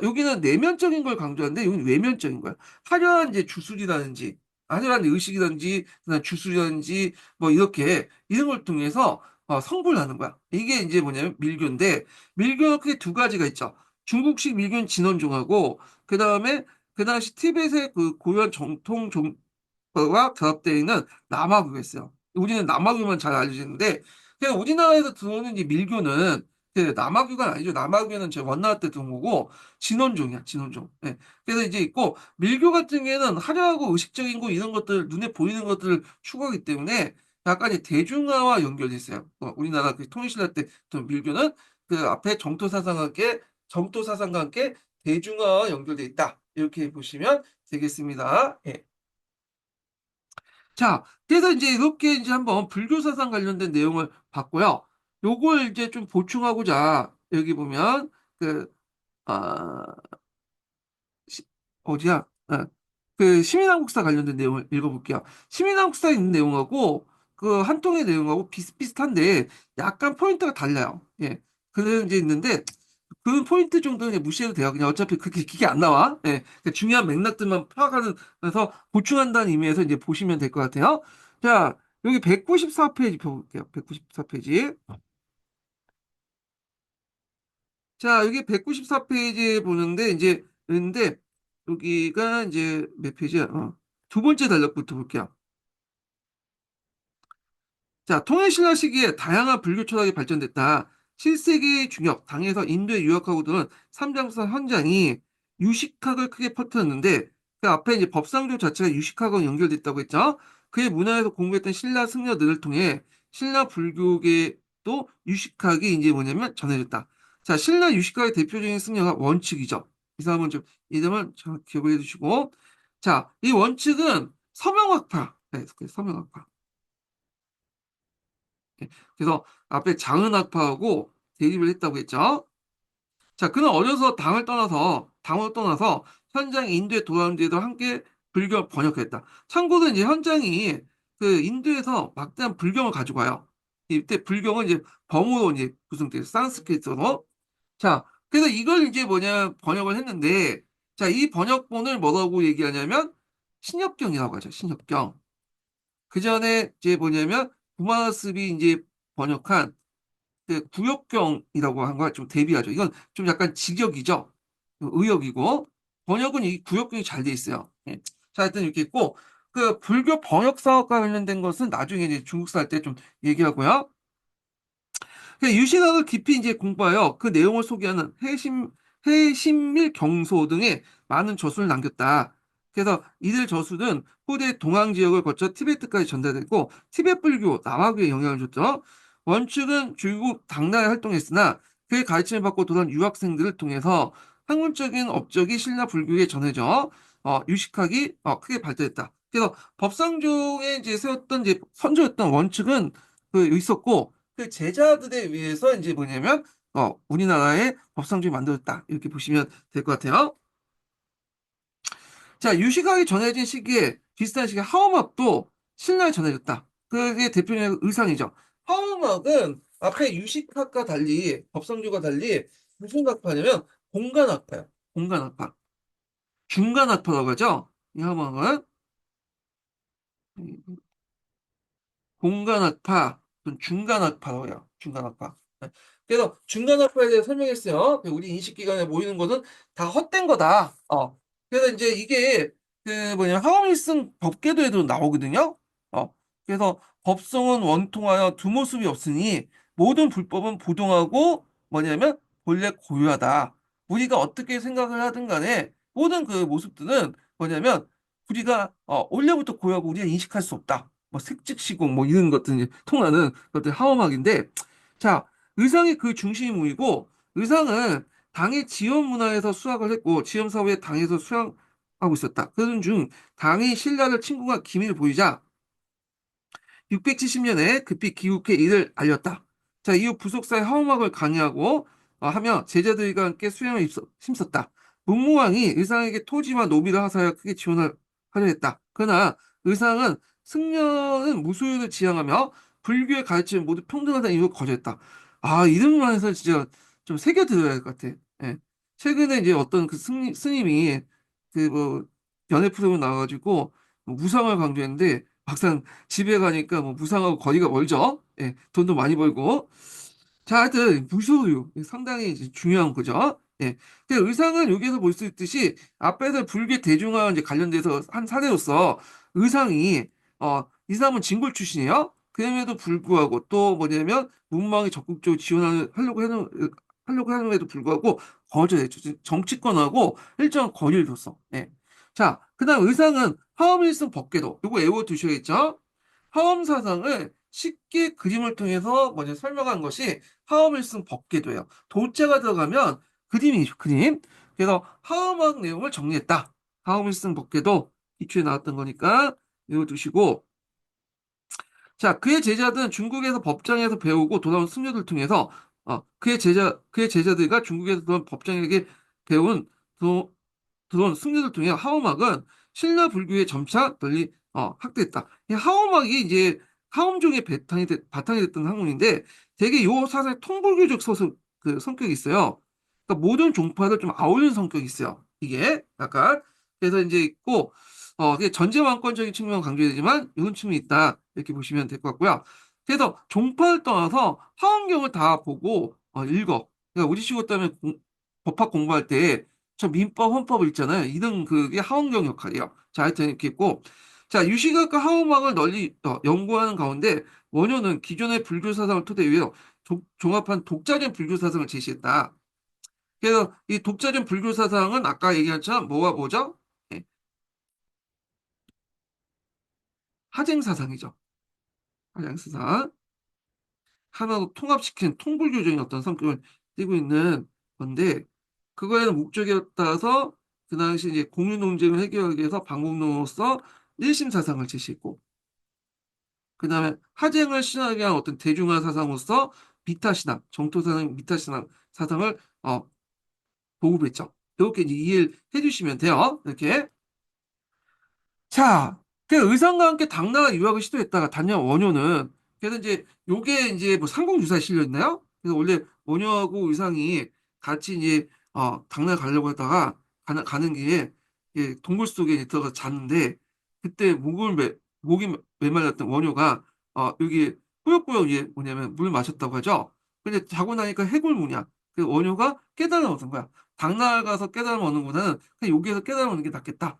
여기는 내면적인 걸 강조하는데, 여기는 외면적인 거야. 화려한 이제 주술이라든지, 화려한 의식이라든지, 그다음 주술이라든지, 뭐 이렇게 이런 걸 통해서 성불을 하는 거야. 이게 이제 뭐냐면 밀교인데, 밀교는 크게 두 가지가 있죠. 중국식 밀교는 진원종하고, 그 다음에 그 당시 티벳의 그 고유한 정통 종과 결합되어 있는 남아교가 있어요. 우리는 남아교만 잘 알려지는데, 그냥 우리나라에서 들어오는 이 밀교는 그 남아교가 아니죠. 남아교는 제 원나라 때 들어온 거고, 진원종이야, 진원종. 예. 그래서 이제 있고, 밀교 같은 경우에는 화려하고 의식적인 거 이런 것들, 눈에 보이는 것들을 추구하기 때문에 약간 이 대중화와 연결돼 있어요. 우리나라 그 통일신라 때 밀교는 그 앞에 정토사상과 함께 대중화와 연결돼 있다. 이렇게 보시면 되겠습니다. 예. 자, 그래서 이제 이렇게 이제 한번 불교 사상 관련된 내용을 봤고요. 요걸 이제 좀 보충하고자 여기 보면 그 아, 시- 어디야? 그 시민한국사 관련된 내용을 읽어볼게요. 시민한국사에 있는 내용하고 그 한 통의 내용하고 비슷비슷한데 약간 포인트가 달라요. 예. 그런 이제 있는데 그 포인트 정도는 그냥 무시해도 돼요. 그냥 어차피 그렇게 기계 안 나와. 예. 그 중요한 맥락들만 파악하는 그래서 보충한다는 의미에서 이제 보시면 될 것 같아요. 자, 여기 194페이지 펴볼게요. 194페이지. 자, 여기 194페이지에 보는데, 근데, 여기가 이제 몇 페이지야? 두 번째 단락부터 볼게요. 자, 통일신라 시기에 다양한 불교 철학이 발전됐다. 7세기 중엽, 당에서 인도에 유학하고 들은 삼장선 헌장이 유식학을 크게 퍼뜨렸는데 그 앞에 이제 법상조 자체가 유식학과 연결됐다고 했죠. 그의 문화에서 공부했던 신라 승려들을 통해 신라 불교계도 유식학이 이제 뭐냐면 전해졌다. 자, 신라 유식학의 대표적인 승려가 원칙이죠. 이 사람은 좀 이름을 잘 기억을 해두시고, 자, 이 원칙은 서명학파, 네, 그 서명학파. 네, 그래서 앞에 장은학파하고 대립을 했다고 했죠. 자, 그는 어려서 당을 떠나서 현장 인도에 돌아온 뒤에도 함께 불교를 번역했다. 참고로 이제 현장이 그 인도에서 막대한 불경을 가지고 와요. 이때 불경은 이제 범으로 이제 구성돼요. 산스크리트어로. 자, 그래서 이걸 이제 뭐냐 번역을 했는데, 자, 이 번역본을 뭐라고 얘기하냐면 신협경이라고 하죠. 신협경. 그 전에 이제 뭐냐면 구마스비 이제 번역한 그 구역경이라고 한 거와 좀 대비하죠. 이건 좀 약간 직역이죠. 의역이고 번역은 이 구역경이 잘 돼 있어요. 예. 자, 하여튼 이렇게 있고 그 불교 번역 사업과 관련된 것은 나중에 이제 중국사 할 때 좀 얘기하고요. 유신학을 깊이 이제 공부하여 그 내용을 소개하는 해신밀 경소 등의 많은 저술을 남겼다. 그래서 이들 저술은 후대 동항 지역을 거쳐 티베트까지 전달됐고 티베트 불교, 남화교에 영향을 줬죠. 원축은 중국 당나라에 활동했으나 그의 가르침을 받고 돌아온 유학생들을 통해서 학문적인 업적이 신라 불교에 전해져 유식학이 크게 발달했다. 그래서 법상조에 이제 세웠던 이제 선조였던 원칙은 있었고 그 제자들에 의해서 이제 뭐냐면 우리나라의 법상주의 만들었다 이렇게 보시면 될 것 같아요. 자, 유식학이 전해진 시기에 비슷한 시기에 하음악도 신라에 전해졌다. 그게 대표적인 의상이죠. 하음악은 앞에 유식학과 달리 법상주가 달리 무슨 학파냐면 공간학파예요. 공간학파. 중간학파라고 하죠. 이 하음악은 공간학파, 중간학파라고 해요. 중간학파. 네. 그래서 중간학파에 대해 설명했어요. 우리 인식기관에 모이는 것은 다 헛된 거다. 그래서 이제 이게 그 뭐냐 하원일승 법계도에도 나오거든요. 그래서 법성은 원통하여 두 모습이 없으니 모든 불법은 부동하고 뭐냐면 본래 고유하다. 우리가 어떻게 생각을 하든 간에 모든 그 모습들은 뭐냐면 우리가 원래부터 고유하고 우리가 인식할 수 없다. 뭐 색즉시공 뭐 이런 것들 이제 통하는 것들 하험학인데 자 의상이 그 중심이 무이고 의상은 당의 지원 문화에서 수학을 했고 지원 사회에 당에서 수양하고 있었다. 그런 중 당이 신라를 침공한 기밀을 보이자 670년에 급히 귀국해 이를 알렸다. 자, 이후 부속사의 하음학을 강의하고 하며 제자들과 함께 수양을 힘썼다. 문무왕이 의상에게 토지와 노비를 하사하여 크게 지원을 하려 했다. 그러나 의상은 승려는 무소유를 지향하며 불교의 가르침을 모두 평등하다는 이유로 거절했다. 아, 이름만 해서 진짜 좀 새겨들어야 할 것 같아. 예. 최근에 이제 어떤 그 스님이 그 뭐 연애 프로그램 나와가지고 뭐 무상을 강조했는데 막상 집에 가니까 뭐 무상하고 거리가 멀죠. 예, 돈도 많이 벌고. 자, 하여튼 무소유 상당히 이제 중요한 거죠. 예. 근데 의상은 여기에서 볼 수 있듯이 앞에서 불교 대중화 이제 관련돼서 한 사례로서 의상이 이 사람은 진골 출신이에요. 그럼에도 불구하고 또 뭐냐면 문망이 적극적으로 하려고 하는에도 불구하고 거절했죠. 즉, 정치권하고 일정한 거리를 뒀어. 예. 자, 그다음 의상은 화엄일승 법계도 이거 외워두셔야겠죠. 화엄 사상을 쉽게 그림을 통해서 먼저 설명한 것이 화엄일승 법계도예요. 도자가 들어가면 그림이죠, 그림. 그래서 화엄학 내용을 정리했다. 화엄일승 법계도 기초에 나왔던 거니까 외워두시고 자, 그의 제자들은 중국에서 법장에서 배우고 돌아온 승려들 통해서 그의 제자들과 중국에서 돌아온 법장에게 배운 도, 들어온 승려들 통해 하오막은 신라 불교에 점차 널리 확대했다. 이 하오막이 이제 하옴종의 바탕이 됐던 학문인데 되게 요 사상의 통불교적 그 성격이 있어요. 그러니까 모든 종파를 좀 아우르는 성격이 있어요. 이게 약간 그래서 이제 있고 이게 전제왕권적인 측면을 강조되지만 이런 측면이 있다 이렇게 보시면 될 것 같고요. 그래서 종파를 떠나서 하원경을 다 보고 읽어. 그러니까 우리 시고 때문에 법학 공부할 때 저 민법, 헌법을 읽잖아요. 이런 그게 하원경 역할이에요. 자, 하여튼 이렇게 있고. 자, 유식학과 하원학을 널리 연구하는 가운데 원효는 기존의 불교 사상을 토대 위에 종합한 독자적인 불교 사상을 제시했다. 그래서 이 독자적 불교 사상은 아까 얘기한 것처럼 뭐가 뭐죠? 예, 하쟁 사상이죠. 하쟁 사상. 하나로 통합시킨 통불교적인 어떤 성격을 띠고 있는 건데, 그거에는 목적에 따라서 그 당시 이제 공유 논쟁을 해결하기 위해서 방법론으로서 일심 사상을 제시했고, 그 다음에 하쟁을 신하게 한 어떤 대중화 사상으로서 미타신앙, 정토사상, 미타신앙 사상을 보급했죠. 이렇게 이제 이해를 해주시면 돼요. 이렇게. 자, 그 의상과 함께 당나라 유학을 시도했다가 단년 원효는 그래서 이제 요게 이제 뭐 삼국유사에 실려 있나요? 그래서 원래 원효하고 의상이 같이 이제 당나라 가려고 했다가 가는 길에 동굴 속에 이제 들어가서 잤는데 그때 목이 메말랐던 원효가 여기 꾸역꾸역 이제 뭐냐면 물 마셨다고 하죠. 근데 자고 나니까 해골문이야. 그 원효가 깨달음 얻은 거야. 당나라 가서 깨달음 얻는 거는 그냥 여기에서 깨달음 얻는 게 낫겠다.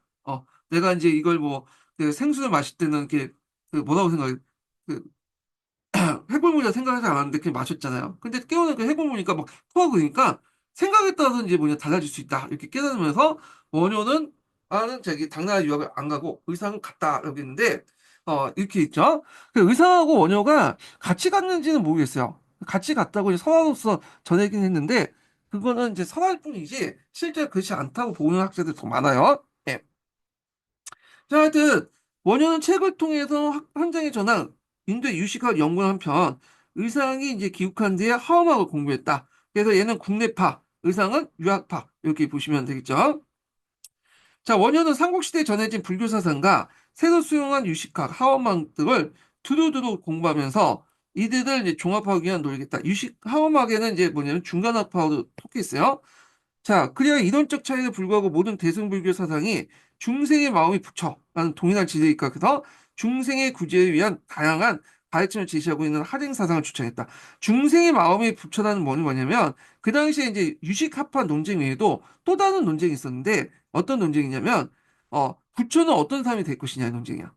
내가 이제 이걸 뭐, 그 생수를 마실 때는 이렇게, 그 뭐라고 생각해? 그 해골물이라 생각하지 않았는데 그냥 마셨잖아요. 근데 깨어나니까 해골물이니까 막 토하고 그러니까 생각에 따라서 이제 뭐냐 달라질 수 있다. 이렇게 깨달으면서 원효는 저기 당나라 유학을 안 가고 의상은 갔다. 여기 있는데, 이렇게 있죠. 그 의상하고 원효가 같이 갔는지는 모르겠어요. 같이 갔다고 이제 설화로서 전해긴 했는데, 그거는 이제 설화일 뿐이지, 실제 그렇지 않다고 보는 학자들이 더 많아요. 예. 자, 하여튼 원효는 책을 통해서 현장에 전한 인도의 유식학 연구를 한편 의상이 이제 귀국한 뒤에 화엄학을 공부했다. 그래서 얘는 국내파, 의상은 유학파 이렇게 보시면 되겠죠. 자, 원효는 삼국시대에 전해진 불교 사상과 새로 수용한 유식학, 하엄학 등을 두루두루 공부하면서 이들을 이제 종합하기 위한 노력이다. 하엄학에는 이제 뭐냐면 중간학파로 속했어요. 자, 그래야 이론적 차이에 불구하고 모든 대승불교 사상이 중생의 마음이 부처라는 동일한 지혜에 입각해서 중생의 구제에 위한 다양한 가르침을 제시하고 있는 하생 사상을 주창했다. 중생의 마음이 부처라는 뭐냐면 그 당시에 이제 유식합파 논쟁 외에도 또 다른 논쟁이 있었는데 어떤 논쟁이냐면 부처는 어떤 사람이 될 것이냐의 논쟁이야.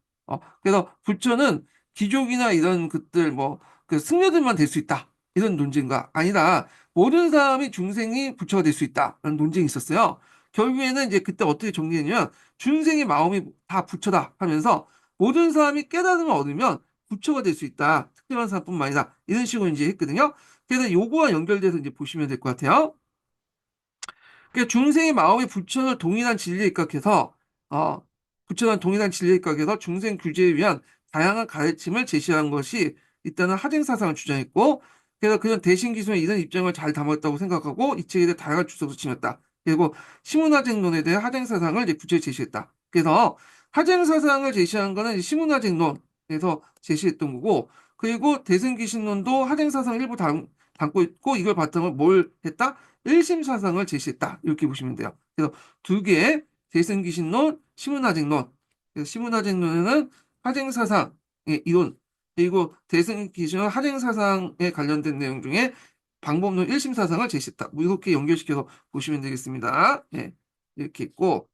그래서 부처는 귀족이나 이런 것들 뭐 그 승려들만 될 수 있다. 이런 논쟁과 아니라 모든 사람이 중생이 부처가 될 수 있다라는 논쟁이 있었어요. 결국에는 이제 그때 어떻게 정리했냐면 중생의 마음이 다 부처다 하면서 모든 사람이 깨달음을 얻으면 부처가 될 수 있다. 특별한 사람뿐만 아니라 이런 식으로 이제 했거든요. 그래서 요거와 연결돼서 이제 보시면 될 것 같아요. 그러니까 중생의 마음이 부처를 동일한 진리에 입각해서 어, 부처는 동일한 진리에 입각해서 중생 규제에 위한 다양한 가르침을 제시한 것이 일단은 하생 사상을 주장했고 그래서 그는 대신 기존의 이런 입장을 잘 담았다고 생각하고 이 책에 대해 다양한 주석을 지녔다. 그리고 시문화쟁론에 대해 하생 사상을 이제 구체적으로 제시했다. 그래서 하생 사상을 제시한 거는 이제 시문화쟁론에서 제시했던 거고 그리고 대승기신론도 하생 사상을 일부 담고 있고 이걸 바탕으로 뭘 했다? 일심 사상을 제시했다. 이렇게 보시면 돼요. 그래서 두 개의 대승기신론, 시문화쟁론. 그래서 시문화쟁론에는 하쟁사상의 이론, 그리고 대승기신론 하쟁사상에 관련된 내용 중에 방법론 일심 사상을 제시했다. 뭐 이렇게 연결시켜서 보시면 되겠습니다. 예, 이렇게 있고.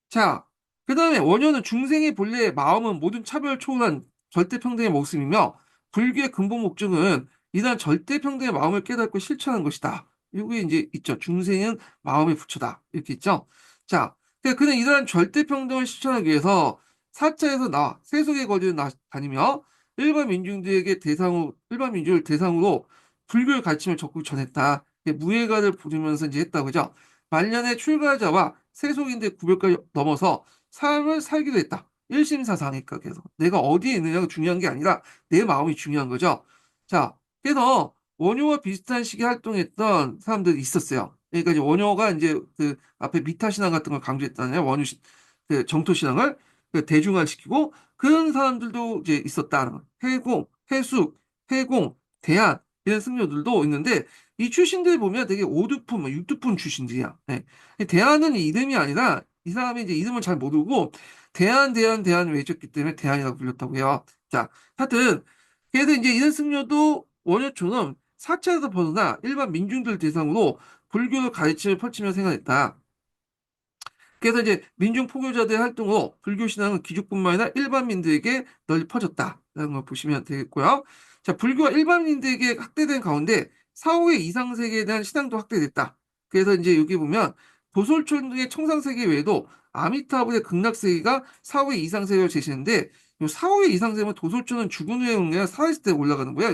자, 그 다음에 원효는 중생의 본래 마음은 모든 차별을 초월한 절대평등의 모습이며 불교의 근본 목적은 이러한 절대평등의 마음을 깨닫고 실천하는 것이다. 이게 이제 있죠. 중생은 마음의 부처다. 이렇게 있죠. 자, 그는 이러한 절대평등을 실천하기 위해서 사차에서 나와 세속의 거리를 다니며 일반 민중을 대상으로 불교의 가르침을 적극 전했다. 무예가를 부르면서 이제 했다. 그죠? 말년의 출가자와 세속인의 구별까지 넘어서 삶을 살기도 했다. 일심사상이니까 계속 내가 어디에 있느냐가 중요한 게 아니라 내 마음이 중요한 거죠. 자, 그래서 원효와 비슷한 시기에 활동했던 사람들이 있었어요. 그러니까 이제 원효가 이제 그 앞에 미타신앙 같은 걸 강조했잖아요. 그 정토신앙을 그 대중화시키고 그런 사람들도 이제 있었다는 거. 해숙, 해공, 대안 이런 승려들도 있는데 이 출신들 보면 되게 오두푼, 뭐 육두푼 출신들이야. 네. 대안은 이름이 아니라 이 사람이 이제 이름을 잘 모르고 대안 외쳤기 때문에 대안이라고 불렸다고 해요. 자, 하여튼 그래서 이제 이런 승려도 원효처럼 사찰에서 벗어나 일반 민중들 대상으로 불교의 가르침을 펼치며 생활했다. 그래서 이제 민중 포교자들의 활동으로 불교 신앙은 귀족뿐만 아니라 일반민들에게 널리 퍼졌다라는 걸 보시면 되겠고요. 자, 불교가 일반민들에게 확대된 가운데 사후의 이상세계에 대한 신앙도 확대됐다. 그래서 이제 여기 보면 도솔촌의 청상세계 외에도 아미타불의 극락세계가 4회 이상세계로 제시했는데 요 4회 이상세계면 도솔촌은 죽은 후에 온 게 아니라 살아있을 때 올라가는 거야.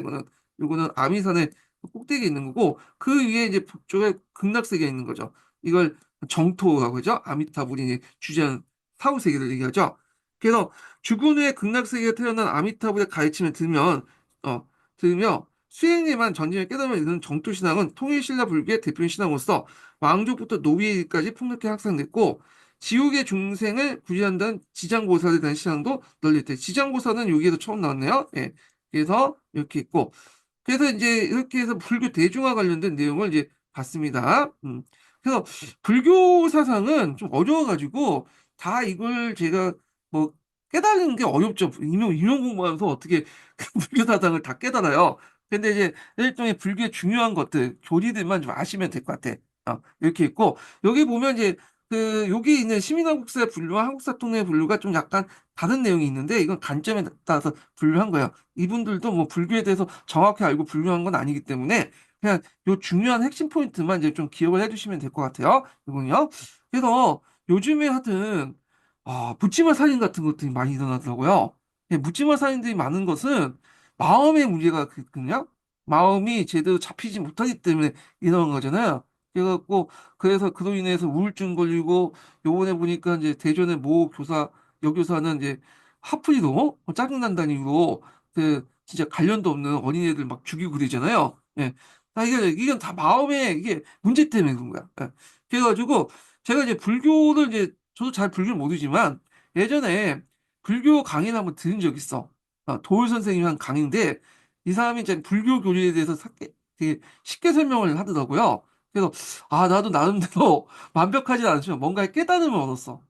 이거는 아미산의 꼭대기에 있는 거고 그 위에 이제 북쪽에 극락세계가 있는 거죠. 이걸 정토라고 하죠. 아미타불이 주재한 사후세계를 얘기하죠. 그래서 죽은 후에 극락세계에 태어난 아미타불의 가르침을 들으며 수행에만 전진을 깨달으면 이르는 정토신앙은 통일신라 불교의 대표적인 신앙으로서 왕족부터 노비까지 폭넓게 확산됐고 지옥의 중생을 구제한다는 지장보살에 대한 신앙도 널리 있대. 지장보살은 여기에도 처음 나왔네요. 예. 그래서 이렇게 있고 그래서 이제 이렇게 해서 불교 대중화 관련된 내용을 이제 봤습니다. 그래서 불교 사상은 좀 어려워가지고 다 이걸 제가 뭐 깨달는 게 어렵죠. 인용 공부하면서 어떻게 불교 사상을 다 깨달아요. 근데 이제 일종의 불교의 중요한 것들, 교리들만 좀 아시면 될 것 같아. 이렇게 있고 여기 보면 이제 여기 있는 시민한국사 분류와 한국사 통일 분류가 좀 약간 다른 내용이 있는데 이건 관점에 따라서 분류한 거예요. 이분들도 뭐 불교에 대해서 정확히 알고 분류한 건 아니기 때문에 그냥 요 중요한 핵심 포인트만 이제 좀 기억을 해두시면 될 것 같아요. 이건요. 그래서 요즘에 하여튼 묻지마 살인 같은 것들이 많이 일어나더라고요. 묻지마 살인들이 많은 것은 마음의 문제가 있거든요. 마음이 제대로 잡히지 못하기 때문에 일어난 거잖아요. 그래서 그로 인해서 우울증 걸리고 요번에 보니까 이제 대전의 모 교사 여교사는 이제 화풀이로 짜증난다는 이유로 진짜 관련도 없는 어린애들 막 죽이고 그러잖아요. 예. 이게 다 마음의 이게 문제 때문에 그런 거야. 예. 그래가지고 제가 이제 불교를 이제 저도 잘 불교를 모르지만 예전에 불교 강의를 한번 들은 적이 있어. 도울 선생님이 한 강의인데 이 사람이 이제 불교 교리에 대해서 되게 쉽게 설명을 하더라고요. 그래서 나도 나름대로 완벽하지 않지만 뭔가의 깨달음을 얻었어.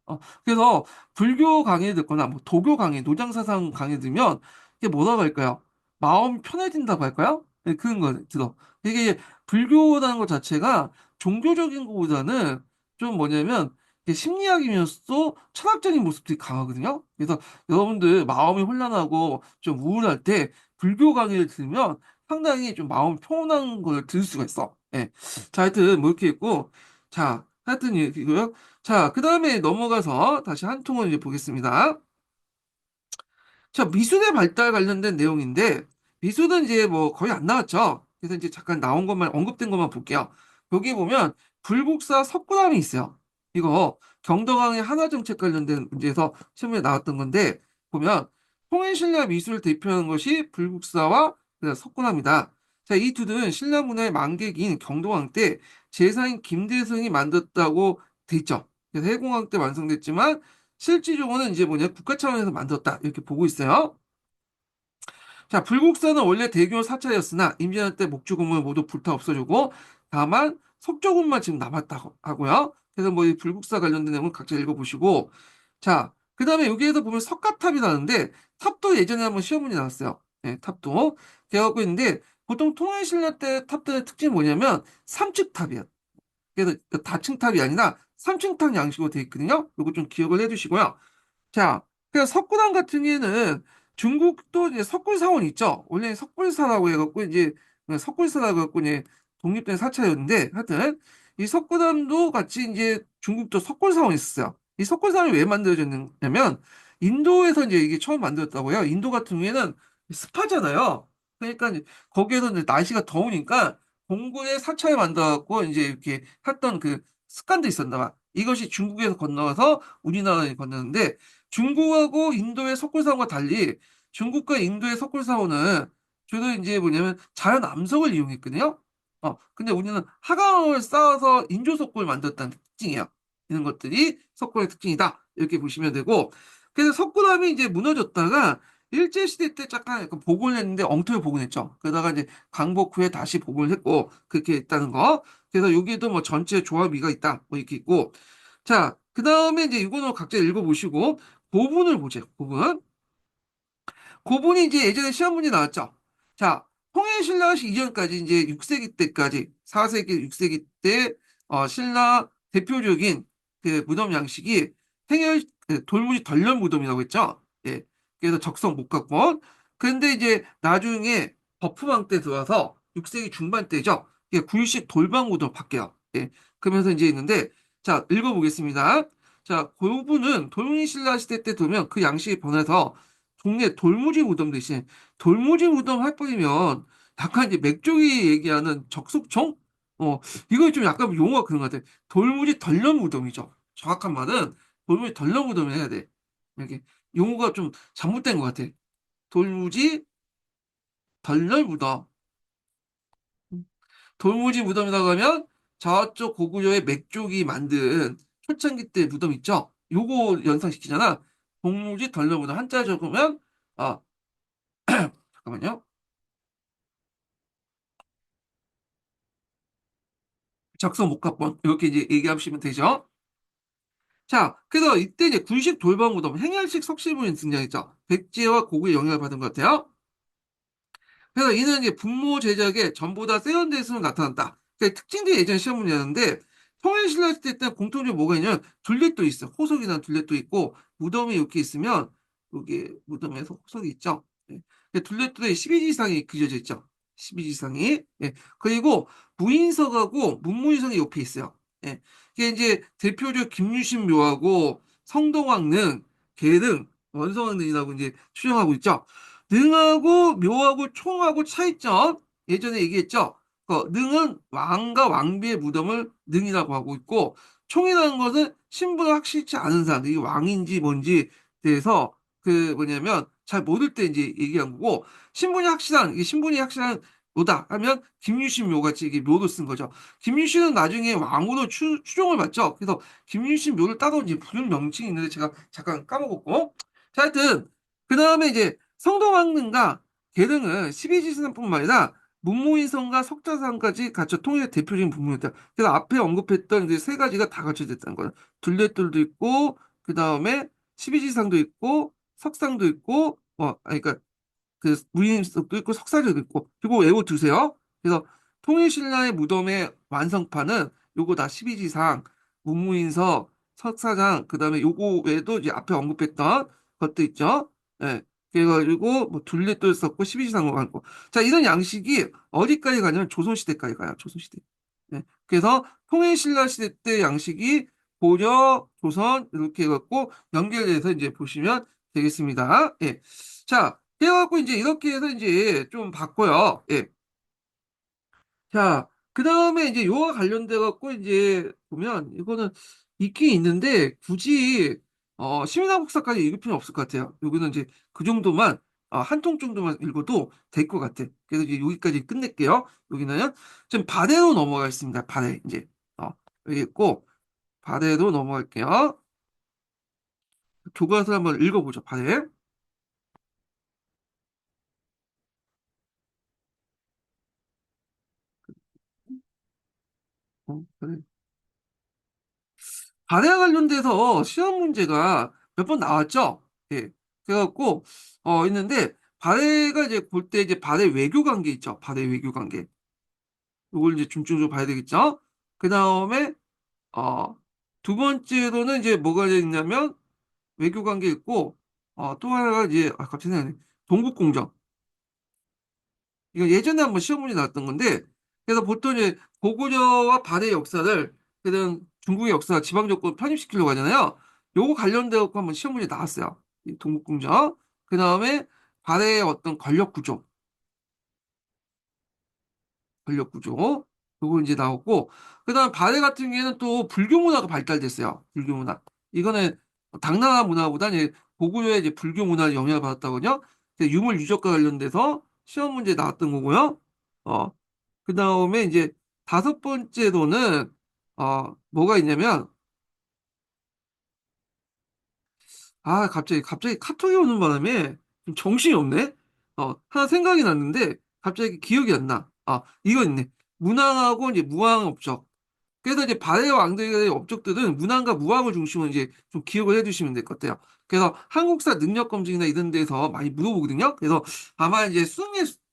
그래서 불교 강의 듣거나 뭐 도교 강의, 노장사상 강의 들으면 이게 뭐라고 할까요? 마음이 편해진다고 할까요? 네, 그런 거 들어. 이게 불교라는 것 자체가 종교적인 것보다는 좀 뭐냐면 이게 심리학이면서도 철학적인 모습들이 강하거든요. 그래서 여러분들 마음이 혼란하고 좀 우울할 때 불교 강의를 들으면 상당히 좀 마음 평온한 걸 들을 수가 있어. 예. 자, 하여튼 뭐 이렇게 있고 자, 하여튼 이거요. 자, 그 다음에 넘어가서 다시 한 통을 이제 보겠습니다. 자, 미술의 발달 관련된 내용인데, 미술은 이제 뭐 거의 안 나왔죠. 그래서 이제 잠깐 나온 것만, 언급된 것만 볼게요. 여기 보면 불국사 석굴암이 있어요. 이거 경덕왕의 한화정책 관련된 문제에서 시험에 나왔던 건데, 보면 통일신라 미술을 대표하는 것이 불국사와 석굴암이다. 자, 이 둘은 신라 문화의 망객인 경덕왕 때 제사인 김대성이 만들었다고 돼 있죠. 그래서 해공왕 때 완성됐지만, 실질적으로는 이제 뭐냐, 국가 차원에서 만들었다. 이렇게 보고 있어요. 자, 불국사는 원래 대교 사찰이었으나 임진왜란 때 목주공을 모두 불타 없어지고 다만 석조군만 지금 남았다고 하고요. 그래서 뭐 이 불국사 관련된 내용은 각자 읽어보시고 자, 그 다음에 여기에서 보면 석가탑이 나는데 탑도 예전에 한번 시험 문제 나왔어요. 네, 탑도 되어갖고 있는데 보통 통일신라 때 탑들의 특징이 뭐냐면 삼층탑이에요. 그래서 다층탑이 아니라 삼층탑 양식으로 되어 있거든요. 이거 좀 기억을 해두시고요. 자, 그래서 석굴암 같은 경우에는 중국도 이제 석굴사원 있죠. 원래 석굴사라고 해갖고 이제 석굴사라고 해갖고 이제 독립된 사찰이었는데 하여튼 이 석굴암도 같이 이제 중국도 석굴사원이 있었어요. 이 석굴사원이 왜 만들어졌냐면 인도에서 이제 이게 처음 만들었다고요. 인도 같은 경우에는 습하잖아요. 그러니까 이제 거기에서 이제 날씨가 더우니까 동굴에 사찰을 만들어갖고 이제 이렇게 했던 그 습관도 있었나 봐. 이것이 중국에서 건너와서 우리나라에 건너는데 중국하고 인도의 석굴사원과 달리 중국과 인도의 석굴사원은 주로 이제 뭐냐면 자연 암석을 이용했거든요. 근데 우리는 하강을 쌓아서 인조석굴을 만들었다는 특징이에요. 이런 것들이 석굴의 특징이다. 이렇게 보시면 되고. 그래서 석굴암이 이제 무너졌다가 일제시대 때 약간 복원을 했는데 엉터리 복원했죠. 그러다가 이제 강복 후에 다시 복원을 했고, 그렇게 했다는 거. 그래서 여기에도 뭐 전체 조합이가 있다. 뭐 이렇게 있고. 자, 그 다음에 이제 이거는 각자 읽어보시고, 고분을 보세요. 고분. 고분이 이제 예전에 시험 문제 나왔죠. 자, 통일신라 이전까지 이제 6세기 때까지 4세기, 6세기 때 신라 대표적인 그 무덤 양식이 돌무지 덜련 무덤이라고 했죠. 예. 그래서 적성 목각본. 그런데 이제 나중에 버프왕 때 들어와서 6세기 중반 때죠. 이게 구일식 돌방 무덤 바뀌어요. 예. 그러면서 이제 있는데, 자, 읽어보겠습니다. 자, 고부는 돌문신라 시대 때 보면 그 양식이 변해서 동네 돌무지 무덤 대신 돌무지 무덤 할 뻔이면 약간 이제 맥쪽이 얘기하는 적숙청? 이거 좀 약간 용어가 그런 것 같아. 돌무지 덜런 무덤이죠. 정확한 말은 돌무지 덜런 무덤을 해야 돼. 이렇게 용어가 좀 잘못된 것 같아. 돌무지 덜런 무덤. 돌무지 무덤이라고 하면 저쪽 고구려의 맥족이 만든 초창기 때 무덤 있죠? 요거 연상시키잖아. 돌무지 덜런 무덤 한자 적으면 아 잠깐만요. 적성 목합본 이렇게 이제 얘기하시면 되죠. 자, 그래서 이때 이제 군식 돌방 무덤, 행렬식 석실문이 등장했죠. 백제와 고구려 영향을 받은 것 같아요. 그래서 이는 이제 분모 제작에 전보다 세련된 수로 나타났다. 특징들이 예전 시험 문제였는데 통일신라 시대 때는 공통적으로 뭐가 있냐면 둘레도 있어. 호석이나 둘레도 있고 무덤이 이렇게 있으면 여기 무덤에서 호석이 있죠. 예. 둘레도에 12지상이 그려져 있죠. 12지상이. 예. 그리고 무인석하고 문무인석이 옆에 있어요. 예. 이게 이제 대표적 김유신 묘하고 성동왕릉, 계등, 원성왕릉이라고 이제 추정하고 있죠. 능하고 묘하고 총하고 차이점 예전에 얘기했죠. 능은 왕과 왕비의 무덤을 능이라고 하고 있고 총이라는 것은 신분을 확실치 않은 사람, 이게 왕인지 뭔지 대해서 그 뭐냐면 잘 모를 때 이제 얘기한 거고 이게 신분이 확실한 묘다 하면 김유신 묘같이 이게 묘로 쓴 거죠. 김유신은 나중에 왕으로 추종을 받죠. 그래서 김유신 묘를 따로 이제 부른 명칭이 있는데 제가 잠깐 까먹었고 자, 하여튼 그 다음에 이제 성동왕릉과 계릉은 12지선뿐만 아니라 문무인성과 석자산까지 갖춰 통일의 대표적인 부분이었다. 그래서 앞에 언급했던 이제 세 가지가 다 갖춰졌다는 거예요. 둘레돌도 있고, 그 다음에 12지상도 있고, 석상도 있고, 그러니까 그 무인석도 있고 석사도 있고 그리고 외워두세요. 그래서 통일신라의 무덤의 완성판은 요거 다 12지상, 문무인석, 석사장 그다음에 요거 외에도 이제 앞에 언급했던 것도 있죠. 예. 그래가지고 뭐 둘레도 썼고 12지상으로 가고 자 이런 양식이 어디까지 가냐면 조선시대까지 가요. 조선시대. 예. 그래서 통일신라 시대 때 양식이 고려, 조선 이렇게 해갖고 연결돼서 이제 보시면 되겠습니다. 예. 자, 그래갖고 이제 이렇게 해서 이제 좀 바꿔요. 예. 자, 그 다음에 이제 요와 관련돼 갖고 이제 보면 이거는 있긴 있는데 굳이 시민화국사까지 읽을 필요는 없을 것 같아요. 여기는 이제 그 정도만 한 통 정도만 읽어도 될 것 같아. 그래서 이제 여기까지 끝낼게요. 여기는 좀 발해로 넘어가겠습니다. 발해 이제 여기 있고 발해로 넘어갈게요. 교과서 한번 읽어보죠. 발해. 발해. 발해와 관련돼서 시험 문제가 몇 번 나왔죠. 예. 그래갖고, 있는데, 발해가 이제 볼 때 이제 발해 외교 관계 있죠. 발해 외교 관계. 이걸 이제 중점적으로 봐야 되겠죠. 그 다음에, 어, 두 번째로는 이제 뭐가 있냐면, 외교 관계 있고, 또 하나가 이제, 갑자기 생각나네. 동국공정. 이거 예전에 한번 시험 문제 나왔던 건데, 그래서 보통 이제 고구려와 발해의 역사를, 그런 중국의 역사, 지방 정권 편입시키려고 하잖아요. 요거 관련돼 갖고 한번 시험 문제 나왔어요. 이 동국공정. 그 다음에 발해의 어떤 권력 구조. 요거 이제 나왔고, 그 다음 발해 같은 경우에는 또 불교 문화가 발달됐어요. 불교 문화. 이거는 당나라 문화보다 이제 고구려의 이제 불교 문화를 영향을 받았다거든요. 유물 유적과 관련돼서 시험 문제 나왔던 거고요. 어, 그 다음에 이제 다섯 번째로는, 뭐가 있냐면, 갑자기 카톡이 오는 바람에 좀 정신이 없네? 하나 생각이 났는데, 갑자기 기억이 안 나. 이거 있네. 문왕하고 이제 무왕업적. 그래서 이제 발해와 왕들의 업적들은 문왕과 무왕을 중심으로 이제 좀 기억을 해두시면 될 것 같아요. 그래서 한국사 능력 검증이나 이런 데서 많이 물어보거든요. 그래서 아마 이제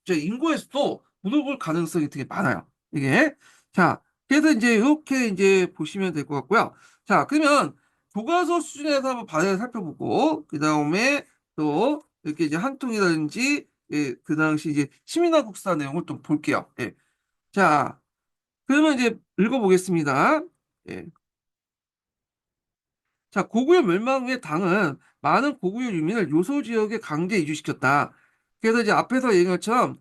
인고에서도 물어볼 가능성이 되게 많아요. 이게. 자, 그래서 이제 이렇게 이제 보시면 될 것 같고요. 자, 그러면 교과서 수준에서 한번 발해를 살펴보고, 그 다음에 또 이렇게 이제 한통이라든지, 예, 그 당시 이제 시민화국사 내용을 좀 볼게요. 예. 자, 그러면 이제 읽어보겠습니다. 예. 자, 고구려 멸망 후에 당은 많은 고구려 유민을 요소 지역에 강제 이주시켰다. 그래서 이제 앞에서 얘기한 것처럼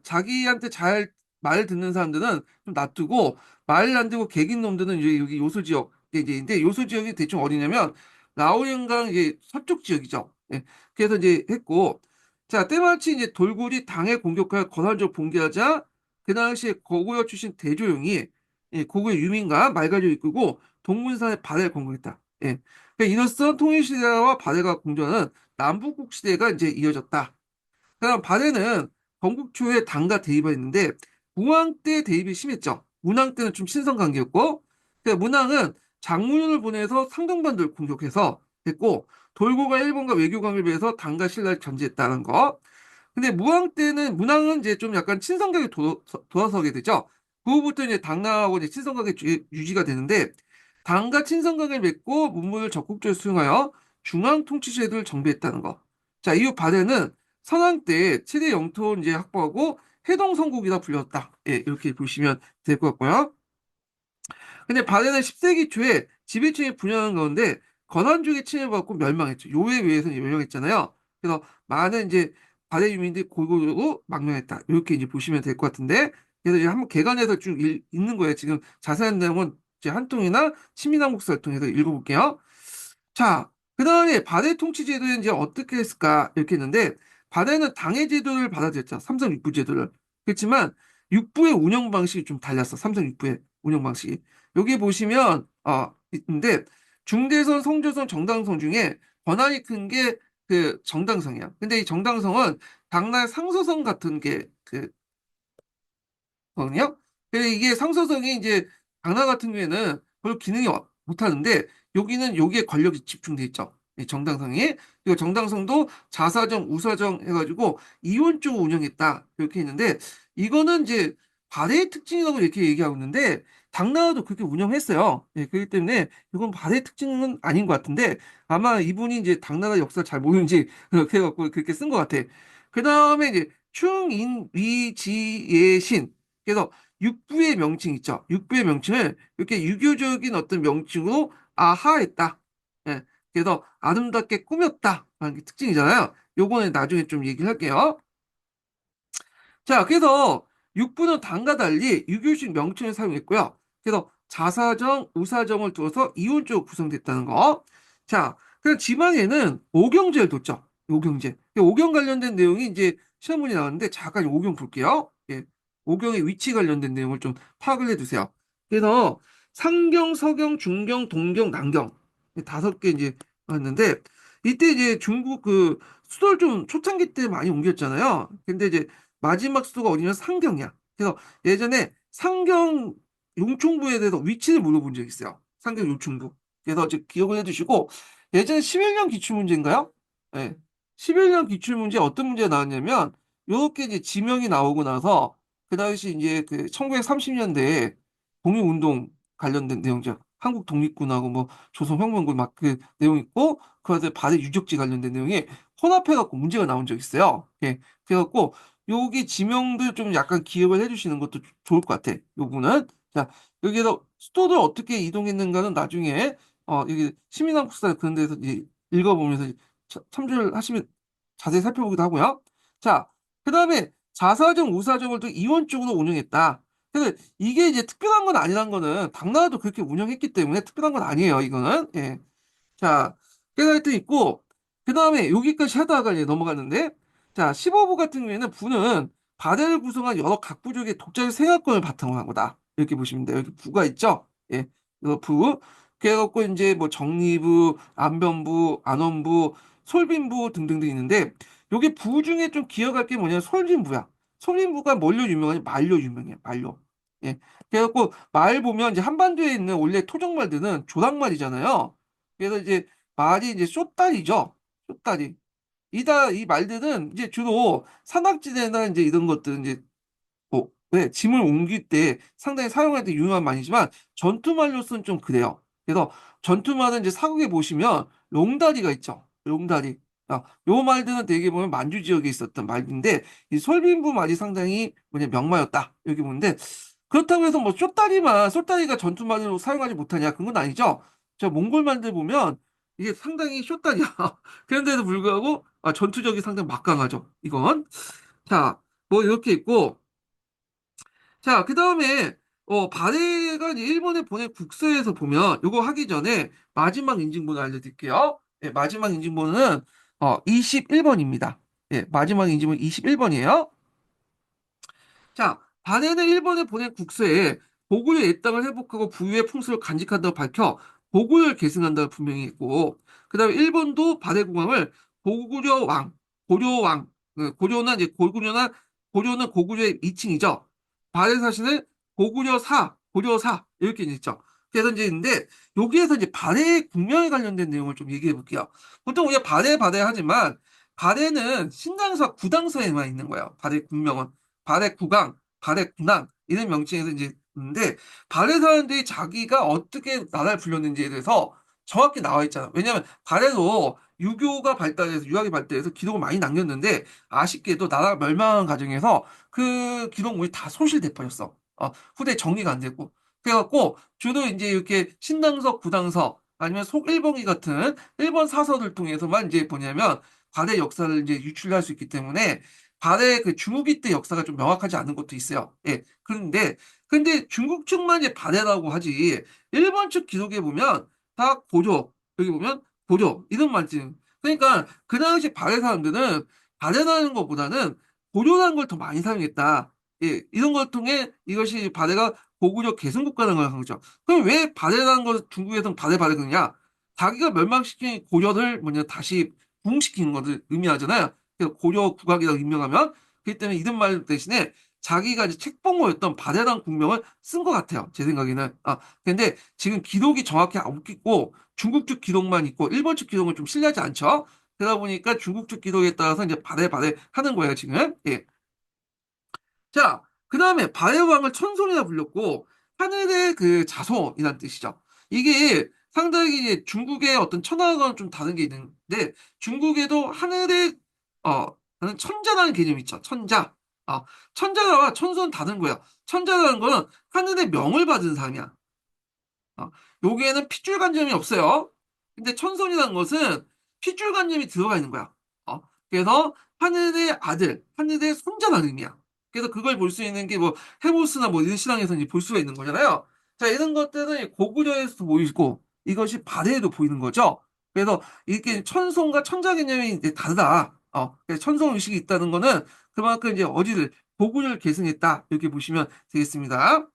자기한테 잘 말 듣는 사람들은 좀 놔두고 말 안 듣고 개긴 놈들은 이제 여기 요소 지역에 이제 근데 요소 지역이 대충 어디냐면 라오영강 이제 서쪽 지역이죠. 예. 그래서 이제 했고 자, 때마치 이제 돌굴이 당에 공격하여 거란적으로 봉기하자 그 당시에 고구려 출신 대조영이 예, 고구려 유민과 말가지고 이끌고 동문산의 바다를 공격했다. 예. 그러니까 이로써 통일시대와 바다가 공존하는 남북국 시대가 이제 이어졌다. 그다음 바다는 건국 초에 당과 대립을 했는데 무왕 때 대립이 심했죠. 문왕 때는 좀 친선관계였고 문왕은 장군을 보내서 상동반도를 공격해서 했고 돌고가 일본과 외교 관계를 위해서 당과 신라를 견제했다는 거. 근데 문왕은 이제 좀 약간 친선관계 돌아서게 되죠. 그 후부터 이제 당나라하고 이제 친선관계 유지가 되는데 당과 친선관계를 맺고 문물을 적극적으로 수용하여 중앙 통치 제도를 정비했다는 거. 자, 이후 바다는 선왕 때 최대 영토를 이제 확보하고 해동성국이라 불렸다. 예, 이렇게 보시면 될 것 같고요. 근데 바다는 10세기 초에 지배층이 분열한 가운데 건환족의 침해받고 멸망했죠. 요에 의해서 멸망했잖아요. 그래서 많은 이제 바다 유민들이 골고루 망명했다. 이렇게 이제 보시면 될 것 같은데 그래서 이제 한번 개관해서 쭉 읽는 거예요. 지금 자세한 내용은 이제 한통이나 신민한국사를 통해서 읽어볼게요. 자, 그 다음에 바다의 통치 제도는 이제 어떻게 했을까? 이렇게 했는데, 바다는 당해 제도를 받아들였죠. 삼성 육부 제도를. 그렇지만, 육부의 운영 방식이 좀 달랐어. 삼성 육부의 운영 방식이. 여기 보시면, 있는데, 중대선, 송조선, 정당성 중에 권한이 큰 게 그 정당성이야. 근데 이 정당성은 당나라 상소성 같은 게그 거든요. 근데 이게 상서성이 이제 강나 같은 경우에는 별로 기능이 못하는데 여기는 여기에 권력이 집중돼 있죠. 이 정당성이. 그리고 정당성도 자사정, 우사정 해가지고 이원적으로 운영했다. 이렇게 있는데 이거는 이제 발해의 특징이라고 이렇게 얘기하고 있는데 당나라도 그렇게 운영했어요. 예, 그렇기 때문에 이건 발해의 특징은 아닌 것 같은데 아마 이분이 이제 당나라 역사를 잘 모르는지 그렇게 해갖고 그렇게 쓴 것 같아. 그 다음에 이제 충인위지예신 그래서 육부의 명칭 있죠. 육부의 명칭을 이렇게 유교적인 어떤 명칭으로 아하했다. 예. 그래서 아름답게 꾸몄다. 라는 게 특징이잖아요. 요거는 나중에 좀 얘기를 할게요. 자, 그래서 육부는 당과 달리 유교식 명칭을 사용했고요. 그래서 자사정, 우사정을 두어서 이론적으로 구성됐다는 거. 자, 그럼 지방에는 오경제를 뒀죠. 오경제. 오경 관련된 내용이 이제 시험문이 나왔는데 잠깐 오경 볼게요. 예. 오경의 위치 관련된 내용을 좀 파악을 해두세요. 그래서 상경, 서경, 중경, 동경, 남경 이 다섯 개 이제 왔는데 이때 이제 중국 그 수도를 좀 초창기 때 많이 옮겼잖아요. 근데 이제 마지막 수도가 어디냐면 상경이야. 그래서 예전에 상경 용충부에 대해서 위치를 물어본 적이 있어요. 상경 용충부. 그래서 이제 기억을 해두시고 예전에 11년 기출문제인가요? 네. 11년 기출문제 어떤 문제가 나왔냐면 요렇게 이제 지명이 나오고 나서 그 당시 이제 그 1930년대에 독립운동 관련된 내용이죠. 한국 독립군하고 뭐 조선혁명군 막 그 내용 있고 그한테 발해 유적지 관련된 내용이 혼합해갖고 문제가 나온 적 있어요. 예. 그래갖고 여기 지명들 좀 약간 기억을 해주시는 것도 좋을 것 같아. 요거는. 자, 여기서 수도를 어떻게 이동했는가는 나중에, 여기 시민한국사 그런 데서 이제 읽어보면서 참조를 하시면 자세히 살펴보기도 하고요. 자, 그 다음에 자사정, 우사정을 또 이원적으로 운영했다. 그래서 이게 이제 특별한 건 아니란 거는 당나라도 그렇게 운영했기 때문에 특별한 건 아니에요. 이거는. 예. 자, 깨달을 있고, 그 다음에 여기까지 하다가 이제 넘어갔는데, 자, 15부 같은 경우에는 부는 바다를 구성한 여러 각 부족의 독자적 생활권을 바탕으로 한 거다. 이렇게 보시면 돼요. 여기 부가 있죠? 예, 이거 부. 그래갖고 이제 뭐 정리부, 안변부, 안원부, 솔빈부 등등등 있는데, 여기 부 중에 좀 기억할 게 뭐냐면 솔빈부야. 솔빈부가 뭘로 유명하냐? 말로 유명해, 말로. 예. 그래갖고 말 보면 이제 한반도에 있는 원래 토종말들은 조랑말이잖아요. 그래서 이제 말이 이제 숏다리죠. 숏다리. 이 말들은 이제 주로 산악지대나 이제 이런 것들 이제 뭐, 왜 짐을 옮길 때 상당히 사용할 때 유용한 말이지만 전투말로서는 좀 그래요. 그래서 전투말은 이제 사극에 보시면 롱다리가 있죠. 롱다리. 요 말들은 되게 보면 만주 지역에 있었던 말인데 이 솔빈부 말이 상당히 뭐냐 명마였다. 여기 보는데 그렇다고 해서 뭐 쇼다리가 전투만으로 사용하지 못하냐? 그건 아니죠. 저 몽골만들 보면 이게 상당히 쇼다리야. 그런데도 불구하고 전투력이 상당히 막강하죠. 이건. 자, 뭐 이렇게 있고. 자, 그 다음에 바레가 이제 일본에 보낸 국서에서 보면 요거 하기 전에 마지막 인증번호 알려드릴게요. 예, 마지막 인증번호는 21번입니다. 예, 마지막 인증번호 21번이에요. 자, 바네는 일본에 보낸 국서에 고구려 옛땅을 회복하고 부유의 풍수를 간직한다고 밝혀 고구려를 계승한다고 분명히 했고, 그 다음에 일본도 바네 국왕을 고구려 왕, 고려 왕, 고려는 고구려의 이칭이죠. 바네 사신을 고구려 사 이렇게 있죠. 그래서 이제 있는데 여기에서 이제 바네 국명에 관련된 내용을 좀 얘기해 볼게요. 보통 우리가 바네 하지만 바네는 신당서 구당서에만 있는 거예요. 바네 국명은. 발해 구강, 발해 군항 이런 명칭에서 이제 있는데 발해 사람들이 자기가 어떻게 나라를 불렸는지에 대해서 정확히 나와 있잖아. 왜냐하면 발해도 유교가 발달해서 유학이 발달해서 기록을 많이 남겼는데 아쉽게도 나라가 멸망한 과정에서 그 기록물이 다 소실돼 버렸어. 후대 정리가 안 됐고 그래갖고 주로 이제 이렇게 신당서, 구당서 아니면 속일본기 같은 일본 사서를 통해서만 이제 뭐냐면 발해 역사를 이제 유출할 수 있기 때문에 발해 그 중후기 때 역사가 좀 명확하지 않은 것도 있어요. 예. 근데 중국 측만 이제 발해라고 하지. 일본 측 기록에 보면 다 고조. 여기 보면 고조. 이런 말씀. 그러니까 그 당시 발해 사람들은 발해라는 것보다는 고조라는 걸 더 많이 사용했다. 예. 이런 걸 통해 이것이 발해가 고구려 개성국가라는 걸 한 거죠. 그럼 왜 발해라는 걸 중국에서는 발해 그러냐? 자기가 멸망시킨 고려를 뭐냐 다시 부흥시키는 것을 의미하잖아요. 그래서 고려 국왕이라고 임명하면 그렇기 때문에 이런 말 대신에 자기가 이제 책봉호였던 바레랑 국명을 쓴 것 같아요. 제 생각에는. 근데 지금 기록이 정확히 없고 중국 쪽 기록만 있고 일본 쪽 기록은 좀 신뢰하지 않죠. 그러다 보니까 중국 쪽 기록에 따라서 이제 바레 하는 거예요, 지금. 예. 자, 그 다음에 바레왕을 천손이라 불렸고 하늘의 그 자손이라는 뜻이죠. 이게 상당히 이제 중국의 어떤 천하와는 좀 다른 게 있는데 중국에도 하늘의 어 나는 천자라는 개념이 있죠. 천자. 천자와 천손은 다른 거야. 천자라는 거는 하늘의 명을 받은 사람이야. 여기에는 핏줄간점이 없어요. 근데 천손이라는 것은 핏줄간점이 들어가 있는 거야. 그래서 하늘의 아들, 하늘의 손자라는 의미야. 그래서 그걸 볼 수 있는 게 뭐 헤보스나 뭐 이런 신앙에서 이제 볼 수가 있는 거잖아요. 자, 이런 것들은 고구려에서도 보이고 이것이 발해에도 보이는 거죠. 그래서 이렇게 천손과 천자 개념이 이제 다르다. 그래서 천손 의식이 있다는 거는 그만큼 이제 어디를 고구려를 계승했다. 이렇게 보시면 되겠습니다.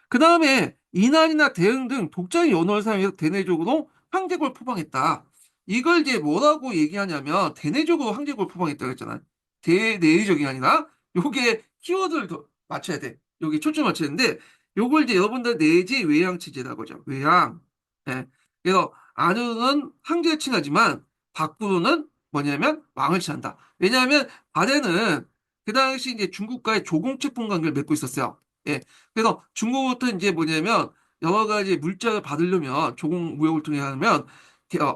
그 다음에 이난이나 대응 등 독자의 연어를 사용해서 대내적으로 황제국을 포방했다. 이걸 이제 뭐라고 얘기하냐면 대내적으로 황제국을 포방했다고 했잖아. 대내적이 아니라 요게 키워드를 더 맞춰야 돼. 여기 초점 맞춰야 되는데 요걸 이제 여러분들 내지 외양 체제라고 하죠. 외양. 예. 그래서 안으로는 황제를 칭하지만 밖으로는 뭐냐면 왕을 칭한다. 왜냐하면 발해는 그 당시 이제 중국과의 조공채권 관계를 맺고 있었어요. 예. 그래서 중국부터 이제 뭐냐면 여러 가지 물자를 받으려면 조공 무역을 통해 하면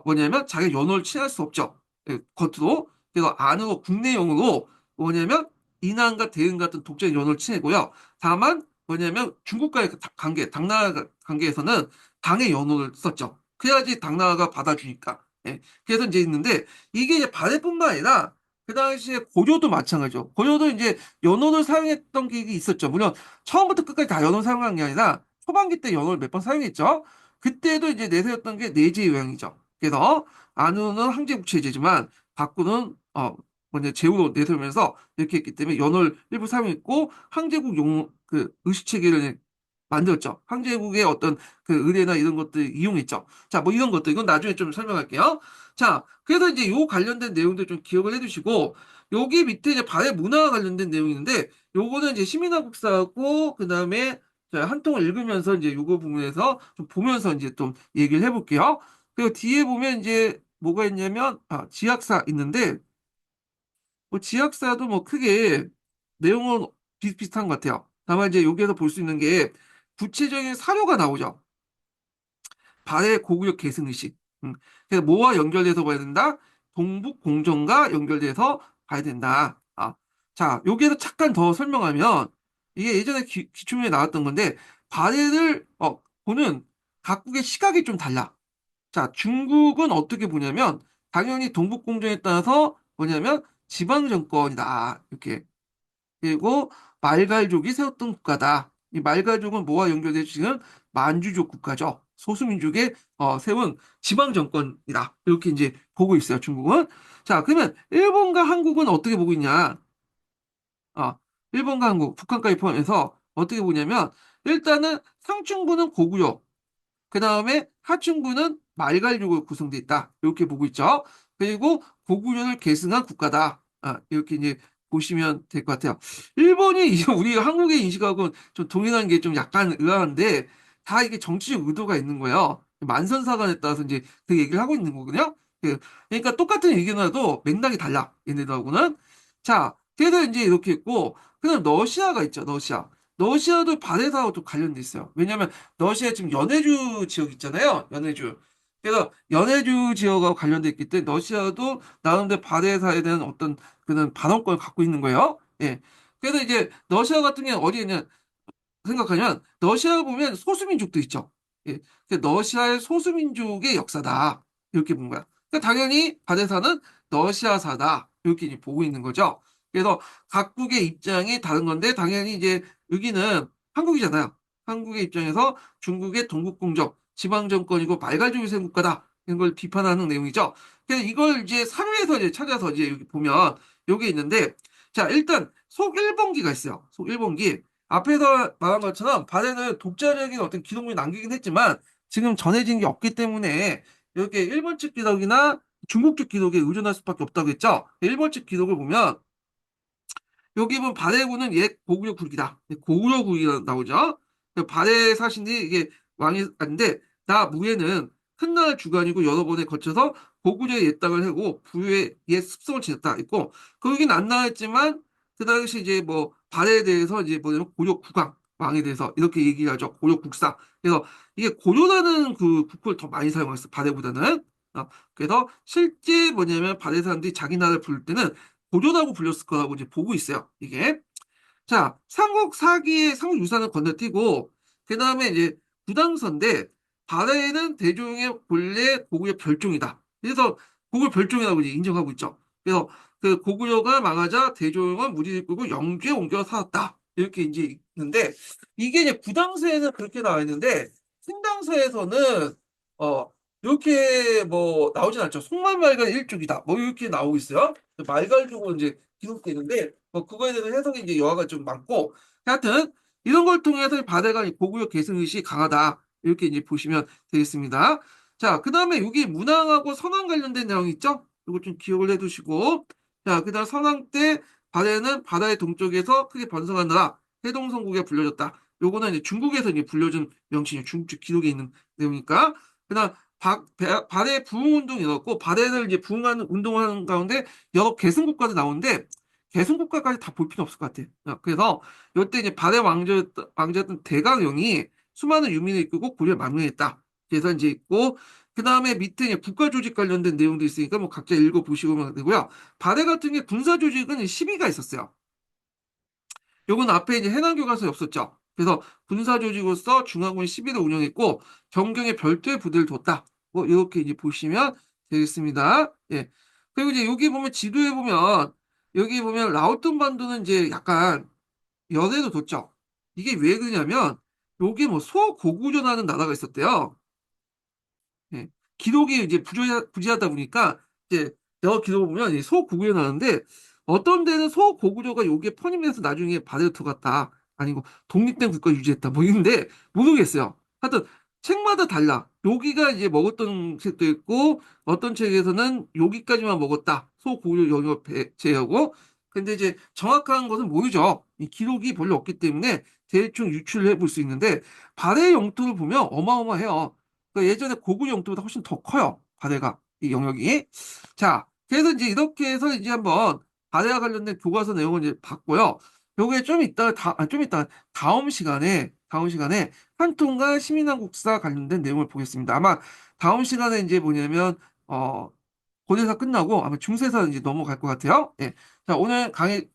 뭐냐면 자기 연호를 취할 수 없죠. 예, 겉으로. 그래서 안으로 국내용으로 뭐냐면 이난과 대응 같은 독재 연호를 취하고요. 다만 뭐냐면 중국과의 그 당나라 관계에서는 당의 연호를 썼죠. 그래야지 당나라가 받아주니까. 예. 그래서 이제 있는데 이게 이제 발해뿐만 아니라 그 당시에 고려도 마찬가지죠. 고려도 이제 연호를 사용했던 게 있었죠. 물론 처음부터 끝까지 다 연어를 사용한 게 아니라 초반기 때 연어를 몇 번 사용했죠. 그때도 이제 내세웠던 게 내재 요양이죠. 그래서 안우는 항제국체제지만 밖으로는 뭐냐 제후로 내세우면서 이렇게 했기 때문에 연어를 일부 사용했고 항제국 용 그 의식 체계를 만들었죠. 항제국의 어떤 그 의뢰나 이런 것들 이용했죠. 자, 뭐 이런 것들 이건 나중에 좀 설명할게요. 자, 그래서 이제 요 관련된 내용들 좀 기억을 해두시고 여기 밑에 이제 발해 문화와 관련된 내용이 있는데 요거는 이제 시민화 국사하고 그다음에 한 통을 읽으면서 이제 요거 부분에서 좀 보면서 이제 좀 얘기를 해볼게요. 그리고 뒤에 보면 이제 뭐가 있냐면 지학사 있는데 뭐 지학사도 뭐 크게 내용은 비슷비슷한 것 같아요. 다만 이제 여기에서 볼 수 있는 게 구체적인 사료가 나오죠. 발해 고구려 계승의식. 그래서 뭐와 연결돼서 봐야 된다? 동북 공정과 연결돼서 봐야 된다. 자, 여기에서 잠깐 더 설명하면 이게 예전에 기출문에 나왔던 건데, 발해를, 보는 각국의 시각이 좀 달라. 자, 중국은 어떻게 보냐면, 당연히 동북공정에 따라서 뭐냐면, 지방정권이다. 이렇게. 그리고 말갈족이 세웠던 국가다. 이 말갈족은 뭐와 연결돼 지금 만주족 국가죠. 소수민족의 세운 지방정권이다. 이렇게 이제 보고 있어요, 중국은. 자, 그러면 일본과 한국은 어떻게 보고 있냐? 어, 일본과 한국, 북한까지 포함해서 어떻게 보냐면, 일단은 상층부는 고구려, 그 다음에 하층부는 말갈족으로 구성돼 있다. 이렇게 보고 있죠. 그리고 고구려를 계승한 국가다. 이렇게 이제 보시면 될 것 같아요. 일본이 이제 우리 한국의 인식하고는 좀 동일한 게 좀 약간 의아한데 다 이게 정치적 의도가 있는 거예요. 만선사관에 따라서 이제 그 얘기를 하고 있는 거거든요. 그러니까 똑같은 얘기나도 맥락이 달라. 얘네들하고는. 자, 그래서 이제 이렇게 있고 그다음 러시아가 있죠. 러시아. 러시아도 바레사하고 좀 관련돼 있어요. 왜냐하면 러시아 지금 연해주 지역 있잖아요. 연해주. 그래서 연해주 지역하고 관련돼 있기 때문에 러시아도 나름대로 바레사에 대한 어떤 그런 반언권을 갖고 있는 거예요. 예. 그래서 이제 러시아 같은 경우는 어디에 있냐 생각하면 러시아 보면 소수민족도 있죠. 예. 러시아의 소수민족의 역사다. 이렇게 본 거야. 당연히 바레사는 러시아사다. 이렇게 이제 보고 있는 거죠. 그래서 각국의 입장이 다른 건데 당연히 이제 여기는 한국이잖아요. 한국의 입장에서 중국의 동국공적, 지방정권이고 말갈족이 세운 국가다. 이런 걸 비판하는 내용이죠. 그래서 이걸 이제 사료에서 이제 찾아서 이제 여기 보면 여기 있는데 자, 일단 속 1번기가 있어요. 속 1번기. 앞에서 말한 것처럼 발해는 독자적인 어떤 기록물이 남기긴 했지만 지금 전해진 게 없기 때문에 이렇게 일본 측 기록이나 중국 측 기록에 의존할 수밖에 없다고 했죠. 일본 측 기록을 보면 여기 보면 발해군은 옛 고구려 국이다. 고구려 국이 나오죠. 발해 사신이 이게 왕이 아닌데 나 무예는 큰 나라 주관이고 여러 번에 거쳐서 고구려의 옛 땅을 해고 부유의 옛 습성을 지녔다. 있고 거긴 안 나왔지만 그 당시 이제 뭐 발해에 대해서 이제 뭐냐면 고려 국왕 왕에 대해서 이렇게 얘기하죠. 고려 국사. 그래서 이게 고려라는 그 국호를 더 많이 사용했어. 발해보다는. 그래서 실제 뭐냐면 발해 사람들이 자기 나라를 부를 때는 고조라고 불렸을 거라고 이제 보고 있어요. 이게. 자, 삼국 사기의 삼국 유산을 건너뛰고, 그 다음에 이제 부당선인데, 발해는 대종의 본래 고구려 별종이다. 그래서 고구려 별종이라고 이제 인정하고 있죠. 그래서 그 고구려가 망하자 대종은 무리를 끌고 영주에 옮겨 살았다. 이렇게 이제 있는데, 이게 이제 부당서에는 그렇게 나와 있는데, 신당서에서는, 이렇게 뭐 나오진 않죠. 송말말가 일족이다. 뭐 이렇게 나오고 있어요. 말갈족으로 이제 기록되는데, 뭐 그거에 대해서 해석이 이제 여하가 좀 많고 하여튼 이런 걸 통해서 바다가 고구려 계승의식이 강하다 이렇게 이제 보시면 되겠습니다. 자, 그 다음에 여기 문왕하고 선왕 관련된 내용이 있죠? 이거 좀 기억을 해두시고 자, 그 다음 선왕 때 바다는 바다의 동쪽에서 크게 번성하느라 해동성국에 불려졌다. 요거는 이제 중국에서 이제 불려준 명칭이 중국 기록에 있는 내용이니까 그다음 바다의 부흥 운동이 있었고 바다를 이제 부흥하는 운동을 하는 가운데 여러 계승국가도 나오는데 개성국가까지 다 볼 필요 없을 것 같아. 그래서 이때 이제 발해 왕자였던 대강령이 수많은 유민을 이끌고 고려를 망명했다. 그래서 이제 있고 그 다음에 밑에 이제 국가 조직 관련된 내용도 있으니까 뭐 각자 읽어 보시면 되고요. 발해 같은 게 군사 조직은 12가 있었어요. 요건 앞에 이제 해남 교과서에 없었죠. 그래서 군사 조직으로서 중앙군이 10일을 운영했고 경경에 별도의 부대를 뒀다. 뭐 이렇게 이제 보시면 되겠습니다. 예. 그리고 이제 여기 보면 지도에 보면 여기 보면 라오뚱 반도는 이제 약간 연해도 뒀죠. 이게 왜 그러냐면 여기 뭐 소고구려라는 나라가 있었대요. 예. 기록이 이제 부재하다 보니까 이제 여러 기록을 보면 이 소고구려 나는데 어떤 데는 소고구려가 여기에 편입돼서 나중에 바다로 들어갔다. 아니고 독립된 국가 유지했다. 뭐 이런데 모르겠어요. 하여튼 책마다 달라. 여기가 이제 먹었던 책도 있고 어떤 책에서는 여기까지만 먹었다. 소고구려 영역 제하고 근데 이제 정확한 것은 모르죠. 이 기록이 별로 없기 때문에 대충 유추를 해볼 수 있는데 발해 영토를 보면 어마어마해요. 그러니까 예전에 고구려 영토보다 훨씬 더 커요. 바다가 이 영역이. 자, 그래서 이제 이렇게 해서 이제 한번 바다와 관련된 교과서 내용을 이제 봤고요. 요게 좀 이따가 좀 이따 다음 시간에 한통과 시민한국사 관련된 내용을 보겠습니다. 아마 다음 시간에 이제 뭐냐면 고대사 끝나고 아마 중세사 이제 넘어갈 것 같아요. 예. 자, 오늘 강의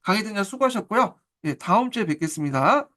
듣느라 수고하셨고요. 예, 다음 주에 뵙겠습니다.